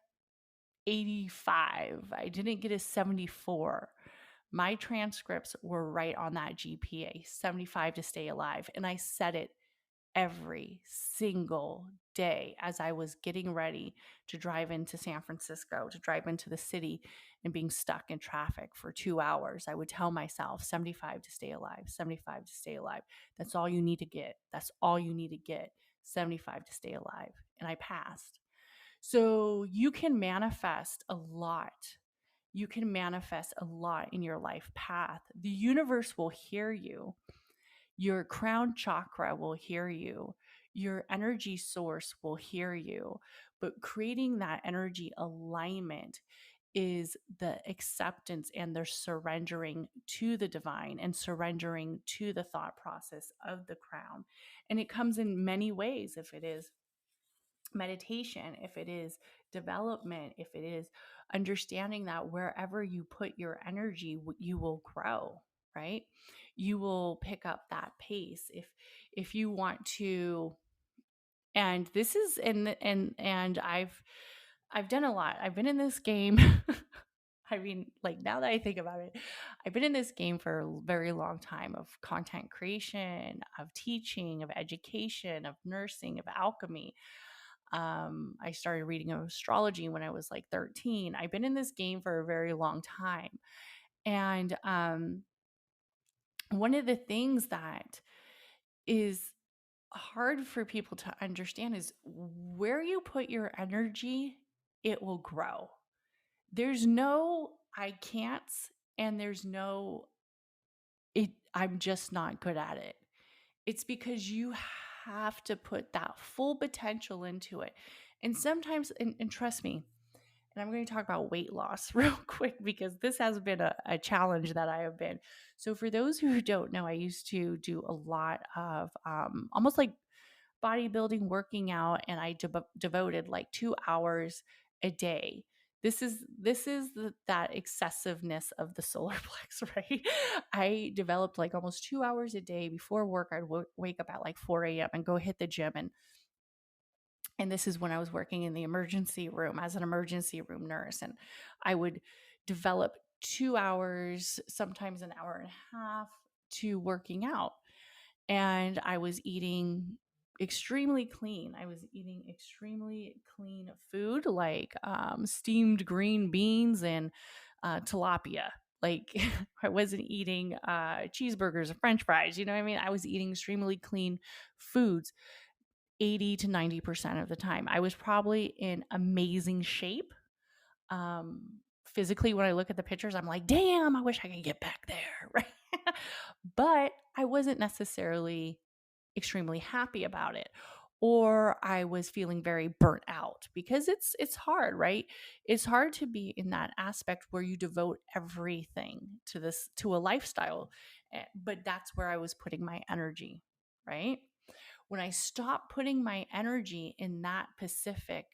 85. I didn't get a 74. My transcripts were right on that GPA, 75 to stay alive. And I said it every single day as I was getting ready to drive into San Francisco, to drive into the city and being stuck in traffic for 2 hours. I would tell myself 75 to stay alive, 75 to stay alive. That's all you need to get. That's all you need to get. 75 to stay alive. And I passed. So you can manifest a lot. You can manifest a lot in your life path. The universe will hear you. Your crown chakra will hear you. Your energy source will hear you. But creating that energy alignment is the acceptance and the surrendering to the divine and surrendering to the thought process of the crown. And it comes in many ways. If it is meditation, if it is development, if it is understanding that wherever you put your energy, you will grow, right? You will pick up that pace. If you want to, and this is and I've done a lot. I've been in this game. Like now that I think about it, I've been in this game for a very long time of content creation, of teaching, of education, of nursing, of alchemy. I started reading astrology when I was like 13. I've been in this game for a very long time. And one of the things that is hard for people to understand is where you put your energy, it will grow. There's no I can'ts, and there's no I'm just not good at it. It's because you have to put that full potential into it. And sometimes, and trust me, and I'm going to talk about weight loss real quick because this has been a challenge that I have been. So, for those who don't know, I used to do a lot of almost like bodybuilding, working out, and I devoted like 2 hours a day. That excessiveness of the solar plex, right? I developed like almost 2 hours a day before work. I'd wake up at like 4 a.m. and go hit the gym, and this is when I was working in the emergency room as an emergency room nurse, and I would develop 2 hours, sometimes an hour and a half, to working out. And I was eating extremely clean. I was eating extremely clean food, like steamed green beans and tilapia. Like I wasn't eating cheeseburgers or French fries. You know what I mean? I was eating extremely clean foods 80 to 90% of the time. I was probably in amazing shape. Physically, when I look at the pictures, I'm like, damn, I wish I could get back there. Right. But I wasn't necessarily extremely happy about it, or I was feeling very burnt out, because it's hard, right? It's hard to be in that aspect where you devote everything to a lifestyle, but that's where I was putting my energy, right? When I stopped putting my energy in that specific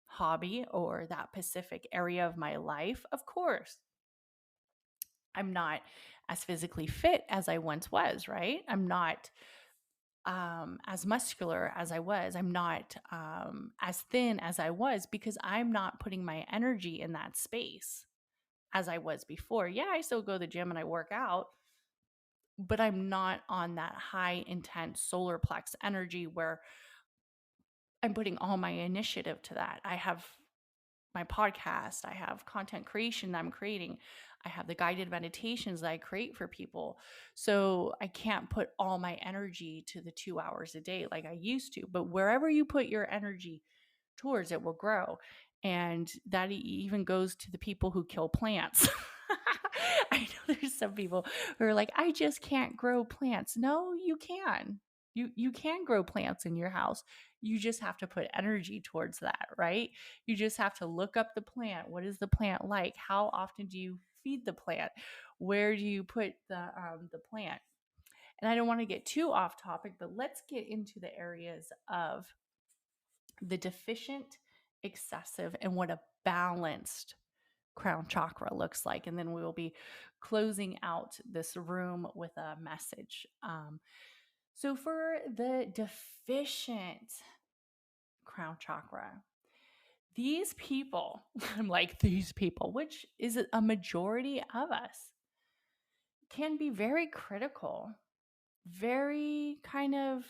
hobby or that specific area of my life, of course, I'm not as physically fit as I once was, right? I'm not as muscular as I was. I'm not as thin as I was, because I'm not putting my energy in that space as I was before. Yeah, I still go to the gym and I work out, but I'm not on that high intense solar plex energy where I'm putting all my initiative to that. I have my podcast, I have content creation that I'm creating, I have the guided meditations that I create for people. So I can't put all my energy to the 2 hours a day like I used to. But wherever you put your energy towards, it will grow. And that even goes to the people who kill plants. I know there's some people who are like, I just can't grow plants. No, you can. You can grow plants in your house. You just have to put energy towards that, right? You just have to look up the plant. What is the plant like? How often do you feed the plant? Where do you put the plant? And I don't want to get too off topic, but let's get into the areas of the deficient, excessive, and what a balanced crown chakra looks like. And then we will be closing out this room with a message. So, for the deficient crown chakra, these people, I'm like, these people, which is a majority of us, can be very critical, very kind of,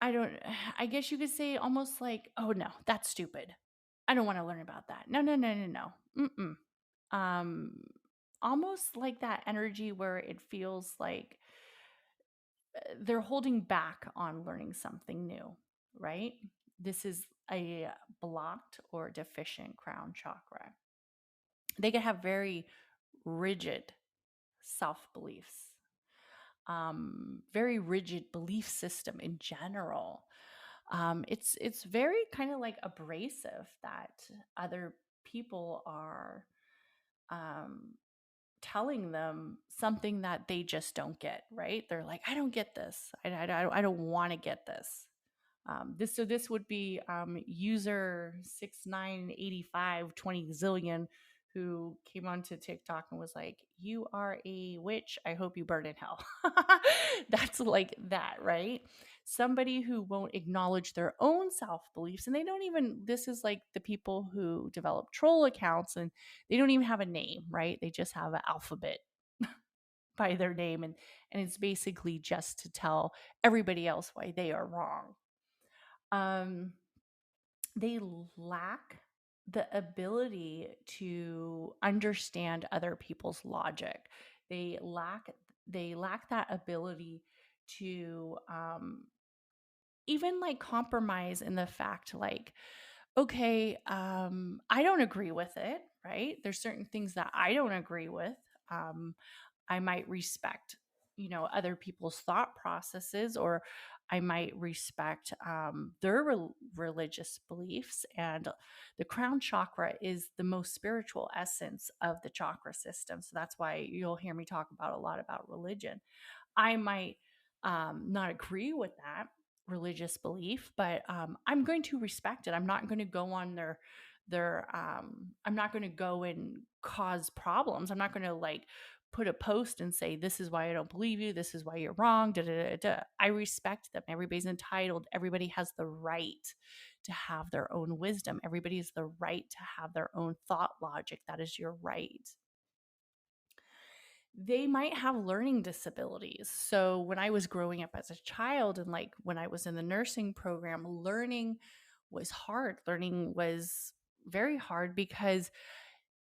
I don't, I guess you could say almost like, oh no, that's stupid. I don't want to learn about that. No, no, no, no, no. Mm-mm. Um, Almost like that energy where it feels like they're holding back on learning something new, right? This is a blocked or deficient crown chakra. They can have very rigid self beliefs, very rigid belief system in general. It's very kind of like abrasive that other people are um, telling them something that they just don't get, right? They're like, I don't get this. I don't want to get this. This would be user 698520 zillion, who came onto TikTok and was like, "You are a witch. I hope you burn in hell." That's like that, right? Somebody who won't acknowledge their own self beliefs, and they don't even. This is like the people who develop troll accounts, and they don't even have a name, right? They just have an alphabet by their name, and it's basically just to tell everybody else why they are wrong. um, they lack the ability to understand other people's logic. They lack that ability to even like compromise in the fact, like, okay, I don't agree with it, right? There's certain things that I don't agree with. um, I might respect, other people's thought processes, or I might respect their religious beliefs. And the crown chakra is the most spiritual essence of the chakra system. So that's why you'll hear me talk about a lot about religion. I might not agree with that religious belief, but I'm going to respect it. I'm not going to go on I'm not going to go and cause problems. I'm not going to like put a post and say, this is why I don't believe you, this is why you're wrong, da, da, da, da. I respect them. Everybody's entitled. Everybody has the right to have their own wisdom. Everybody has the right to have their own thought logic. That is your right. they might have learning disabilities. So when I was growing up as a child and like when I was in the nursing program, learning was hard. Learning was very hard because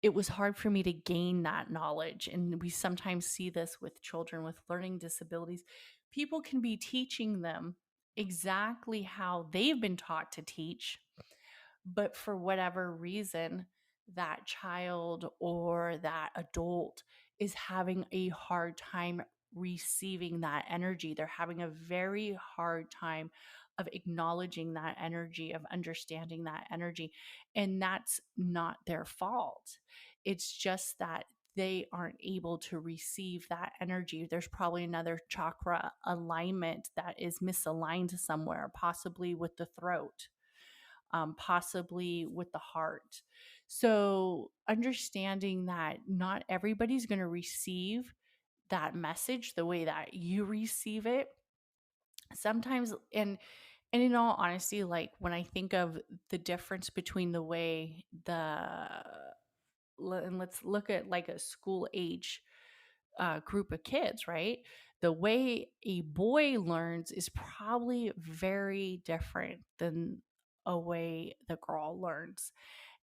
it was hard for me to gain that knowledge. And we sometimes see this with children with learning disabilities. People can be teaching them exactly how they've been taught to teach, but for whatever reason, that child or that adult is having a hard time receiving that energy. They're having a very hard time of acknowledging that energy, of understanding that energy. And that's not their fault. It's just that they aren't able to receive that energy. There's probably another chakra alignment that is misaligned somewhere, possibly with the throat, possibly with the heart. So, understanding that not everybody's going to receive that message the way that you receive it. Sometimes, and in all honesty, like when I think of the difference between the way and let's look at like a school age group of kids, right? The way a boy learns is probably very different than a way the girl learns.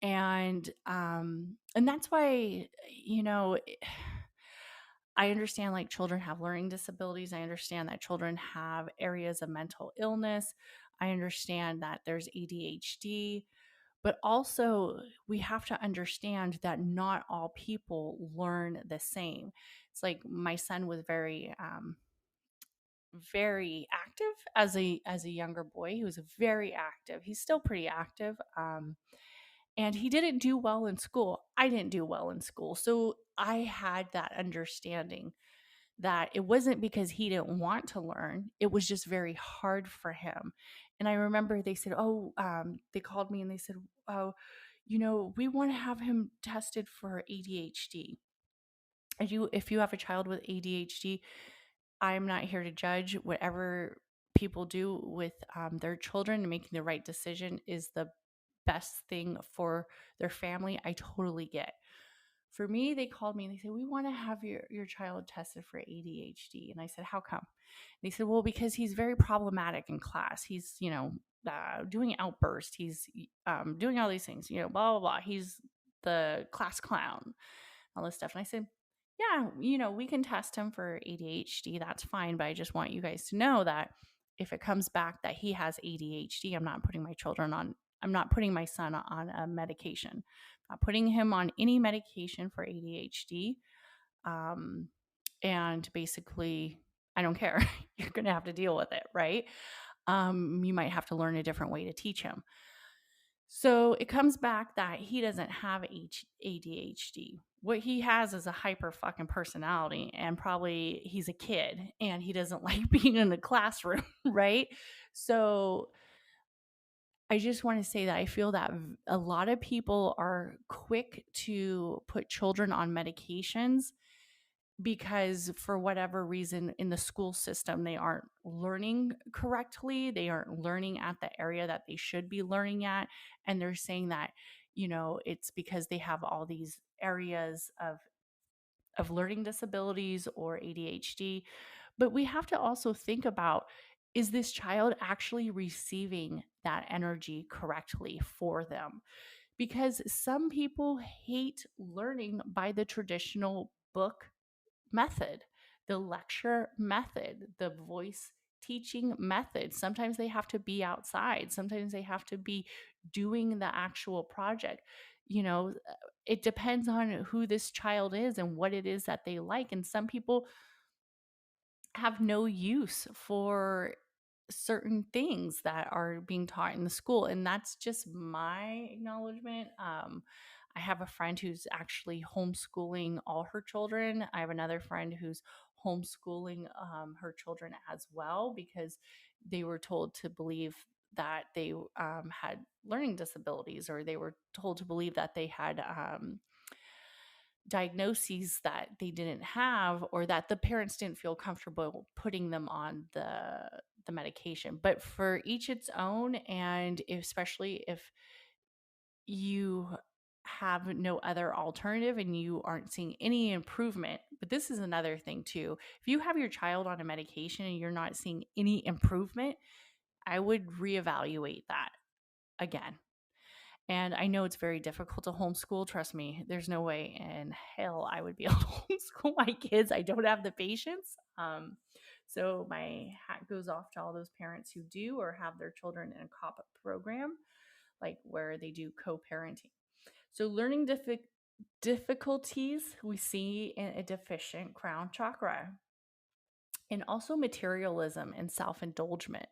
And that's why, you know, I understand like children have learning disabilities. I understand that children have areas of mental illness. I understand that there's ADHD, but also we have to understand that not all people learn the same. It's like my son was very active as a younger boy. He was very active. He's still pretty active. And he didn't do well in school. I didn't do well in school. So I had that understanding that it wasn't because he didn't want to learn, it was just very hard for him. And I remember they said, they called me and they said, oh, we want to have him tested for ADHD. If you have a child with ADHD, I'm not here to judge. Whatever people do with their children and making the right decision is the best thing for their family. I totally get. For me, they called me and they said, we want to have your child tested for ADHD. And I said, how come? And they said, well, because he's very problematic in class. He's, doing outbursts. He's doing all these things, blah, blah, blah. He's the class clown, all this stuff. And I said, yeah, we can test him for ADHD. That's fine. But I just want you guys to know that if it comes back that he has ADHD, I'm not putting my son on a medication. I'm not putting him on any medication for ADHD. And basically, I don't care. You're going to have to deal with it, right? You might have to learn a different way to teach him. So it comes back that he doesn't have ADHD. What he has is a hyper fucking personality, and probably he's a kid and he doesn't like being in the classroom, right? So I just want to say that I feel that a lot of people are quick to put children on medications because for whatever reason in the school system they aren't learning correctly, they aren't learning at the area that they should be learning at, and they're saying that it's because they have all these areas of learning disabilities or ADHD. But we have to also think about, is this child actually receiving that energy correctly for them? Because some people hate learning by the traditional book method, the lecture method, the voice teaching method. Sometimes they have to be outside, sometimes they have to be doing the actual project. It depends on who this child is and what it is that they like. And some people have no use for certain things that are being taught in the school. And that's just my acknowledgement. I have a friend who's actually homeschooling all her children. I have another friend who's homeschooling her children as well because they were told to believe that they had learning disabilities, or they were told to believe that they had diagnoses that they didn't have, or that the parents didn't feel comfortable putting them on the medication. But for each its own, and especially if you have no other alternative and you aren't seeing any improvement, but this is another thing too. If you have your child on a medication and you're not seeing any improvement, I would reevaluate that again. And I know it's very difficult to homeschool. Trust me, there's no way in hell I would be able to homeschool my kids. I don't have the patience. So my hat goes off to all those parents who do or have their children in a COP program, like where they do co-parenting. So learning difficulties we see in a deficient crown chakra, and also materialism and self-indulgence.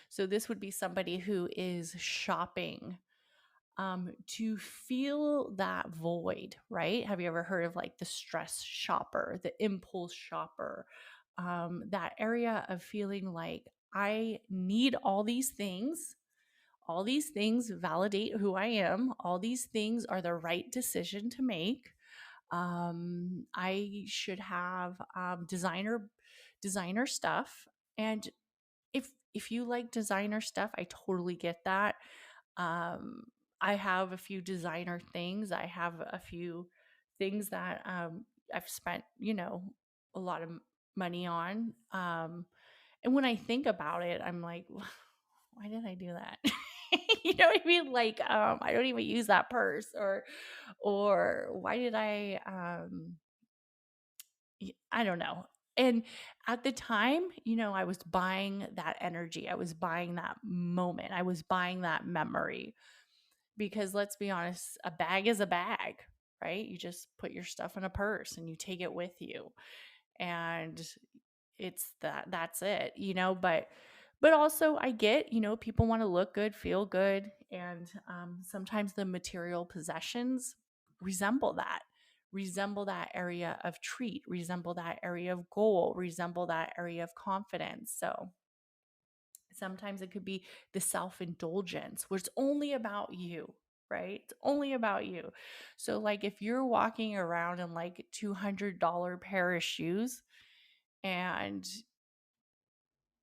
So this would be somebody who is shopping to feel that void, right? Have you ever heard of like the stress shopper, the impulse shopper? That area of feeling like I need all these things. All these things validate who I am. All these things are the right decision to make. I should have designer stuff, and if you like designer stuff, I totally get that. Um, I have a few designer things. I have a few things that I've spent, a lot of money on. And when I think about it, I'm like, why did I do that? You know what I mean? Like, I don't even use that purse, or why did I don't know. And at the time, I was buying that energy. I was buying that moment. I was buying that memory. Because let's be honest, a bag is a bag, right? You just put your stuff in a purse and you take it with you. And that's it, but also I get, people want to look good, feel good. And sometimes the material possessions resemble that area of treat, resemble that area of goal, resemble that area of confidence. So sometimes it could be the self-indulgence where it's only about you, right? It's only about you. So like if you're walking around in like $200 pair of shoes and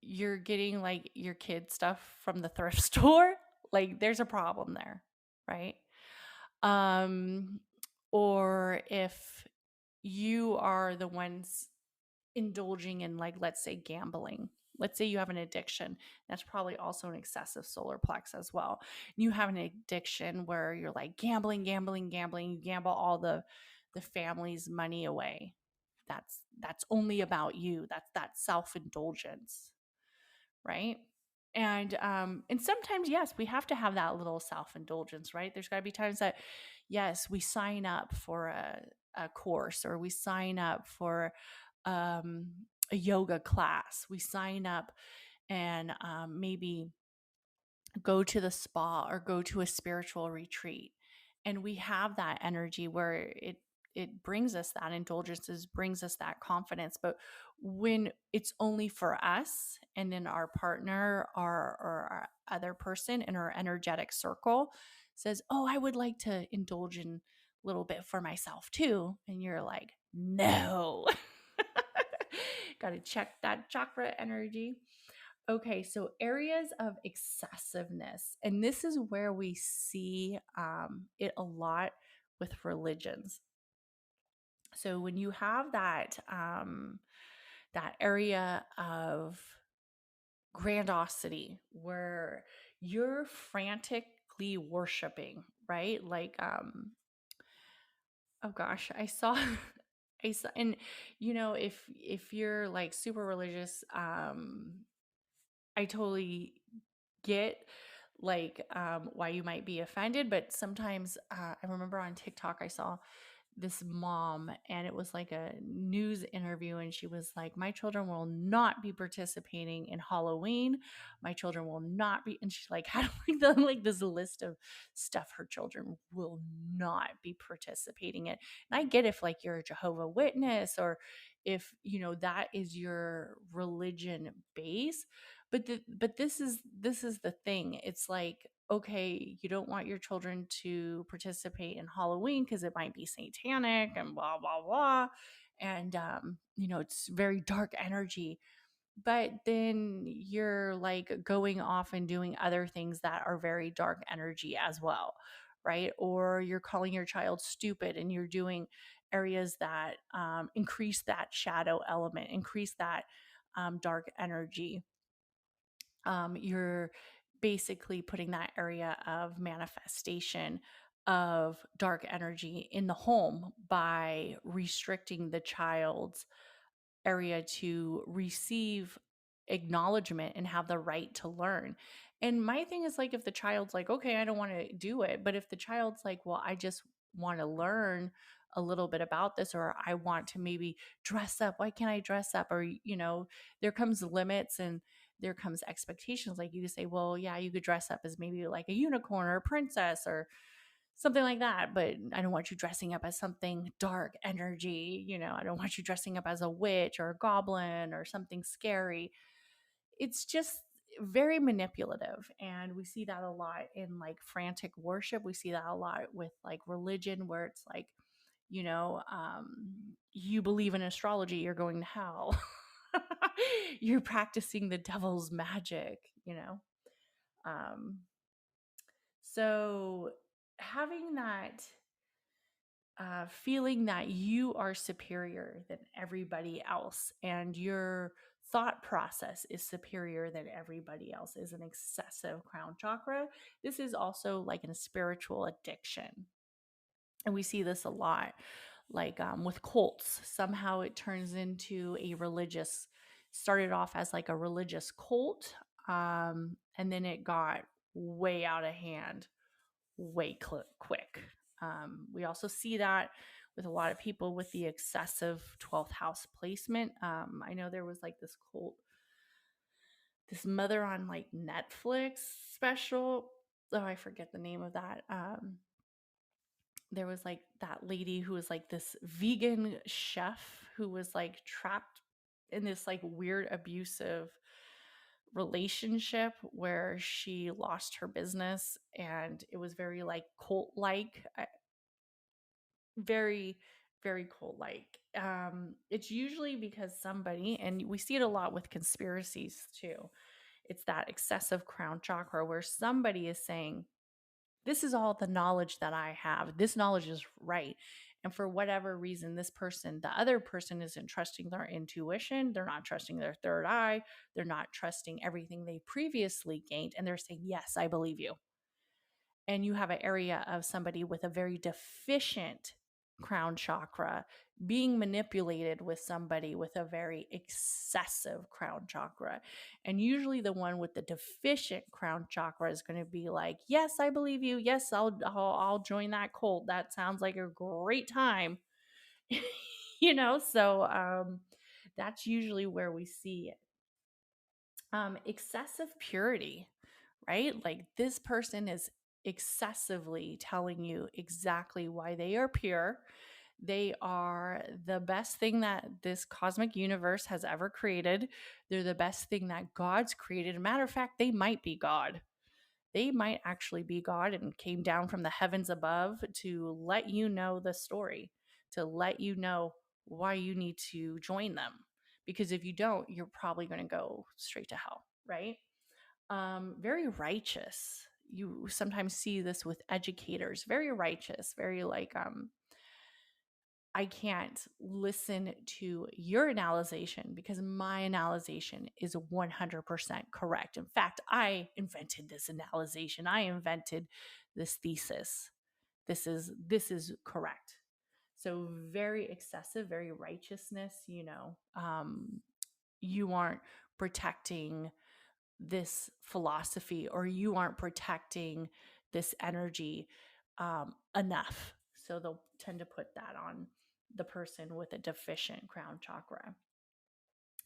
you're getting like your kid stuff from the thrift store, like there's a problem there, right? Um or if you are the ones indulging in, like, let's say gambling. Let's say you have an addiction. That's probably also an excessive solar plex as well. You have an addiction where you're like gambling, gambling, gambling. You gamble all the family's money away. That's only about you. That's that self-indulgence, right? And sometimes, yes, we have to have that little self-indulgence, right? There's got to be times that, yes, we sign up for a course, or we sign up for um, a yoga class. We sign up and maybe go to the spa or go to a spiritual retreat. And we have that energy where it brings us that indulgences, brings us that confidence. But when it's only for us, and then our partner or our other person in our energetic circle says, oh, I would like to indulge in a little bit for myself too. And you're like, no. Got to check that chakra energy. Okay, so areas of excessiveness, and this is where we see it a lot with religions. So when you have that area of grandiosity where you're frantically worshiping, right? Like, oh gosh, I saw. I saw, and if you're like super religious, I totally get like why you might be offended, but sometimes I remember on TikTok I saw this mom, and it was like a news interview, and she was like, my children will not be participating in Halloween. My children will not be, and she like had like this list of stuff her children will not be participating in. And I get if like you're a Jehovah Witness, or if that is your religion base, but this is the thing. It's like, okay, you don't want your children to participate in Halloween because it might be satanic and blah blah blah, and it's very dark energy. But then you're like going off and doing other things that are very dark energy as well, right? Or you're calling your child stupid and you're doing areas that increase that shadow element, increase that dark energy. You're basically putting that area of manifestation of dark energy in the home by restricting the child's area to receive acknowledgement and have the right to learn. And my thing is like, if the child's like, okay, I don't want to do it, but if the child's like, well, I just want to learn a little bit about this, or I want to maybe dress up, why can't I dress up? Or, there comes limits and there comes expectations. Like you could say, well, yeah, you could dress up as maybe like a unicorn or a princess or something like that, but I don't want you dressing up as something dark energy. I don't want you dressing up as a witch or a goblin or something scary. It's just very manipulative. And we see that a lot in like frantic worship. We see that a lot with like religion, where it's like, you believe in astrology, you're going to hell. You're practicing the devil's magic, so having that feeling that you are superior than everybody else and your thought process is superior than everybody else is an excessive crown chakra. This is also like a spiritual addiction. And we see this a lot, like with cults. Somehow it turns into started off as like a religious cult. And then it got way out of hand, way quick. We also see that with a lot of people with the excessive 12th house placement. I know there was like this cult, this mother on like Netflix special. Oh, I forget the name of that. There was like that lady who was like this vegan chef who was like trapped in this like weird abusive relationship where she lost her business, and it was very like cult like, very very cult like. It's usually because somebody, and we see it a lot with conspiracies too, it's that excessive crown chakra where somebody is saying, this is all the knowledge that I have. This knowledge is right. And for whatever reason, the other person isn't trusting their intuition. They're not trusting their third eye. They're not trusting everything they previously gained. And they're saying, yes, I believe you. And you have an area of somebody with a very deficient crown chakra being manipulated with somebody with a very excessive crown chakra. And usually the one with the deficient crown chakra is going to be like, yes, I believe you. Yes, I'll join that cult. That sounds like a great time. So that's usually where we see it. Excessive purity, right? Like this person is excessively telling you exactly why they are pure. They are the best thing that this cosmic universe has ever created. They're the best thing that God's created. Matter of fact, they might be God. They might actually be God and came down from the heavens above to let you know the story, to let you know why you need to join them. Because if you don't, you're probably going to go straight to hell, right? Very righteous. You sometimes see this with educators, very righteous, very like, I can't listen to your analyzation because my analyzation is 100% correct. In fact, I invented this analyzation. I invented this thesis. This is correct. So very excessive, very righteousness, you aren't protecting this philosophy, or you aren't protecting this energy enough. So they'll tend to put that on the person with a deficient crown chakra.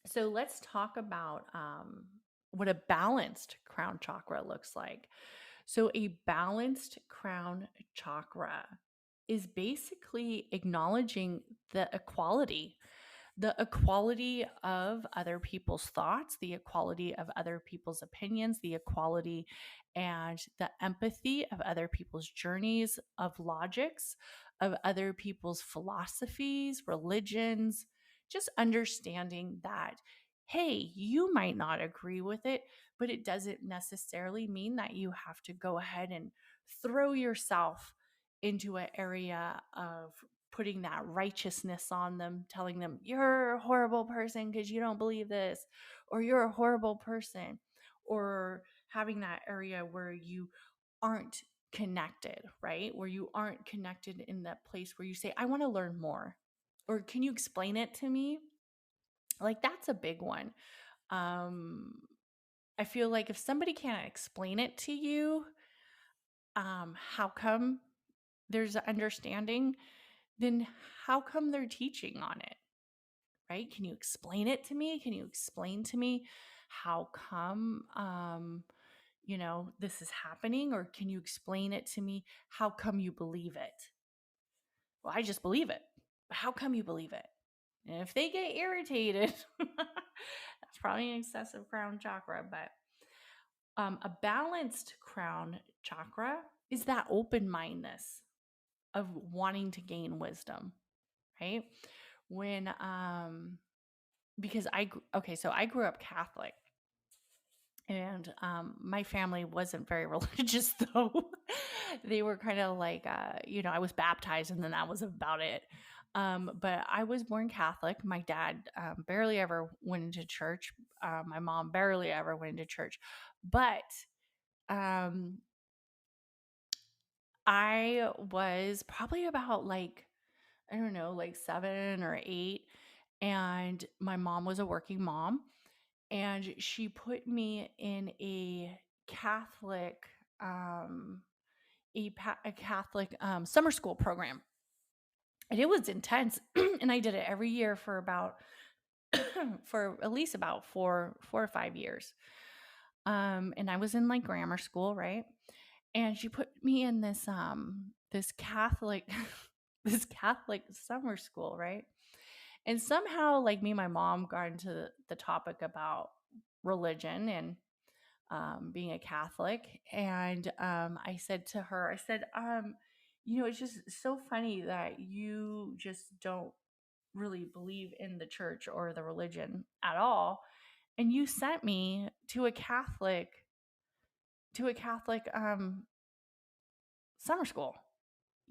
So let's talk about what a balanced crown chakra looks like. So a balanced crown chakra is basically acknowledging the equality of other people's thoughts, the equality of other people's opinions, the equality and the empathy of other people's journeys, of logics, of other people's philosophies, religions, just understanding that, hey, you might not agree with it, but it doesn't necessarily mean that you have to go ahead and throw yourself into an area of putting that righteousness on them, telling them you're a horrible person because you don't believe this, or you're a horrible person, or having that area where you aren't connected, right? Where you aren't connected in that place where you say, I want to learn more, or can you explain it to me? Like, that's a big one. Um, I feel like if somebody can't explain it to you, how come there's an understanding, then how come they're teaching on it, right? Can you explain it to me? Can you explain to me how come, this is happening? Or can you explain it to me? How come you believe it? Well, I just believe it. But how come you believe it? And if they get irritated, that's probably an excessive crown chakra. But a balanced crown chakra is that open mindedness of wanting to gain wisdom, right? When, because so I grew up Catholic, and my family wasn't very religious, though. They were kind of like, I was baptized and then that was about it. But I was born Catholic. My dad barely ever went into church. My mom barely ever went into church. But um, I was probably about like, I don't know, like 7 or 8. And my mom was a working mom. And she put me in a Catholic, a Catholic summer school program. And it was intense. And I did it every year for about, for at least about 4 or 5 years. And I was in like grammar school, right? And she put me in this Catholic this Catholic summer school, right? And somehow, like, me and my mom got into the topic about religion and being a Catholic. And I said to her, I said, it's just so funny that you just don't really believe in the church or the religion at all. And you sent me to a Catholic summer school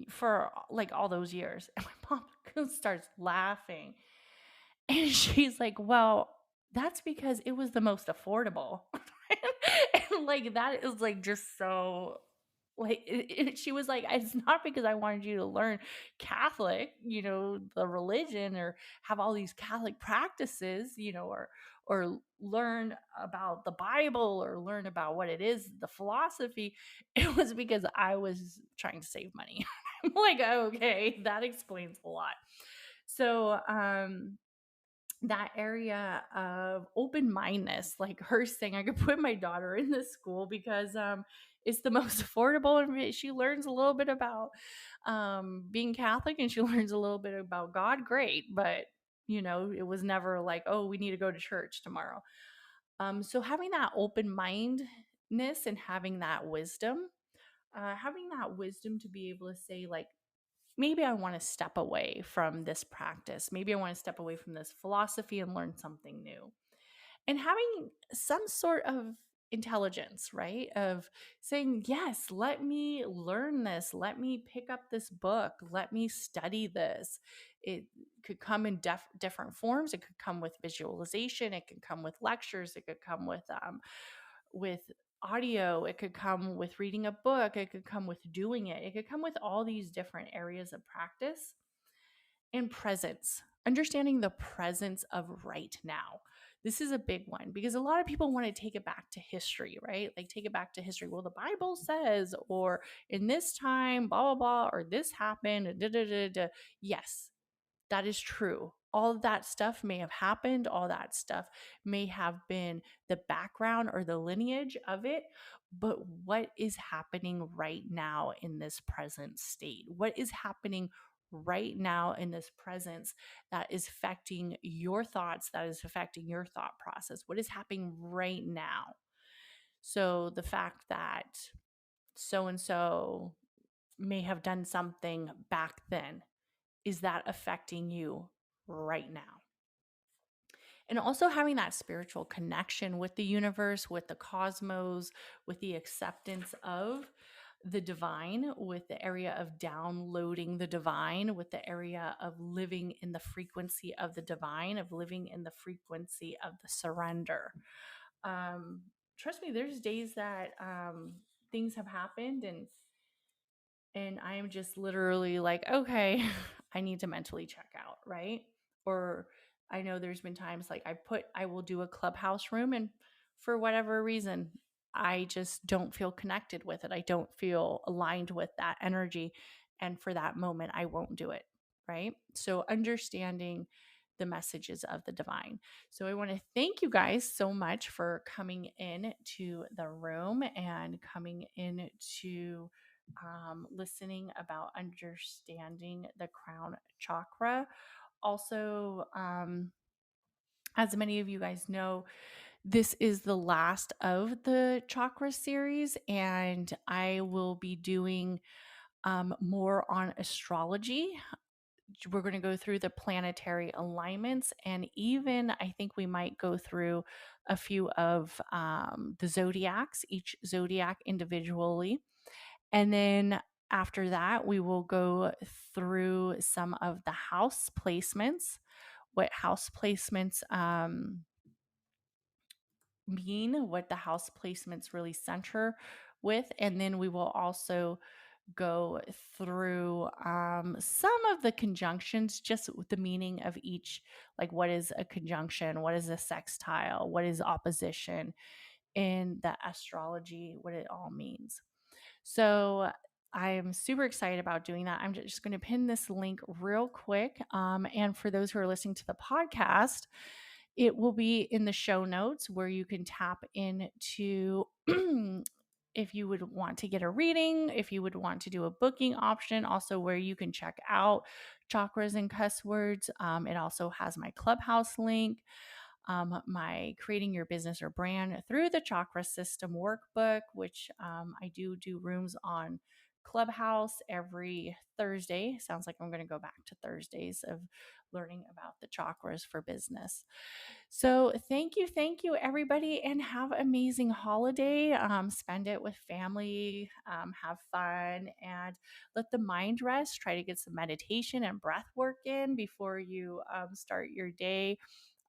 for like all those years. And my mom starts laughing. And she's like, well, that's because it was the most affordable. And like, that is like just so like, she was like, it's not because I wanted you to learn Catholic, the religion, or have all these Catholic practices, or learn about the Bible, or learn about what it is, the philosophy. It was because I was trying to save money. I'm like, okay, that explains a lot. So, that area of open mindedness, like her saying, I could put my daughter in this school because it's the most affordable, and she learns a little bit about being Catholic, and she learns a little bit about God. Great, but it was never like, oh, we need to go to church tomorrow. So having that open mindedness and having that wisdom to be able to say, like, maybe I want to step away from this practice. Maybe I want to step away from this philosophy and learn something new. And having some sort of intelligence, right? Of saying, yes, let me learn this. Let me pick up this book. Let me study this. It could come in different forms. It could come with visualization. It could come with lectures. It could come with audio. It could come with reading a book. It could come with doing it. It could come with all these different areas of practice. And presence, understanding the presence of right now. This is a big one because a lot of people want to take it back to history, right? Like, take it back to history. Well, the Bible says, or in this time, blah, blah, blah, or this happened. Da, da, da, da. Yes, that is true. All of that stuff may have happened. All that stuff may have been the background or the lineage of it. But what is happening right now in this present state? What is happening right now in this presence that is affecting your thoughts, that is affecting your thought process? What is happening right now? So the fact that so and so may have done something back then, is that affecting you right now? And also having that spiritual connection with the universe, with the cosmos, with the acceptance of the divine, with the area of downloading the divine, with the area of living in the frequency of the divine, of living in the frequency of the surrender. Um, Trust me, there's days that things have happened and I am just literally like, okay, I need to mentally check out, right? Or I know there's been times like I will do a clubhouse room and for whatever reason, I just don't feel connected with it. I don't feel aligned with that energy. And for that moment, I won't do it, right? So understanding the messages of the divine. So I want to thank you guys so much for coming in to the room and coming in to listening about understanding the crown chakra. Also, as many of you guys know, this is the last of the chakra series, and I will be doing more on astrology. We're going to go through the planetary alignments, and even I think we might go through a few of the zodiacs, each zodiac individually. And then after that, we will go through some of the house placements, what house placements mean, what the house placements really center with. And then we will also go through some of the conjunctions, just with the meaning of each, like what is a conjunction, what is a sextile, what is opposition in the astrology, what it all means. So I'm super excited about doing that. I'm just going to pin this link real quick. And for those who are listening to the podcast, it will be in the show notes where you can tap into if you would want to get a reading, if you would want to do a booking option, also where you can check out Chakras and Cuss Words. It also has my Clubhouse link, my Creating Your Business or Brand Through the Chakra System workbook, which I do rooms on Clubhouse every Thursday. Sounds like I'm going to go back to Thursdays of learning about the chakras for business. So thank you, everybody, and have an amazing holiday. Spend it with family, have fun, and let the mind rest. Try to get some meditation and breath work in before you start your day.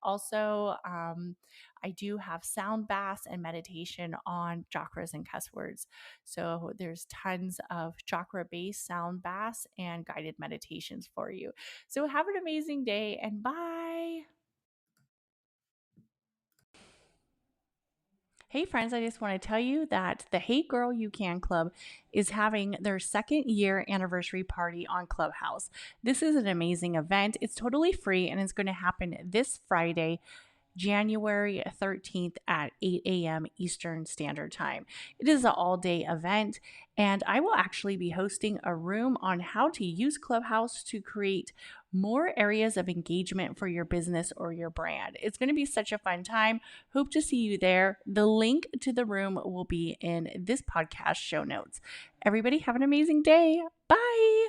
Also, I do have sound baths and meditation on Chakras and Cuss Words. So there's tons of chakra-based sound baths and guided meditations for you. So have an amazing day and bye. Hey friends, I just want to tell you that the Hey Girl You Can Club is having their second year anniversary party on Clubhouse. This is an amazing event. It's totally free and it's going to happen this Friday, January 13th at 8 a.m. Eastern Standard Time. It is an all-day event, and I will actually be hosting a room on how to use Clubhouse to create more areas of engagement for your business or your brand. It's going to be such a fun time. Hope to see you there. The link to the room will be in this podcast show notes. Everybody have an amazing day. Bye.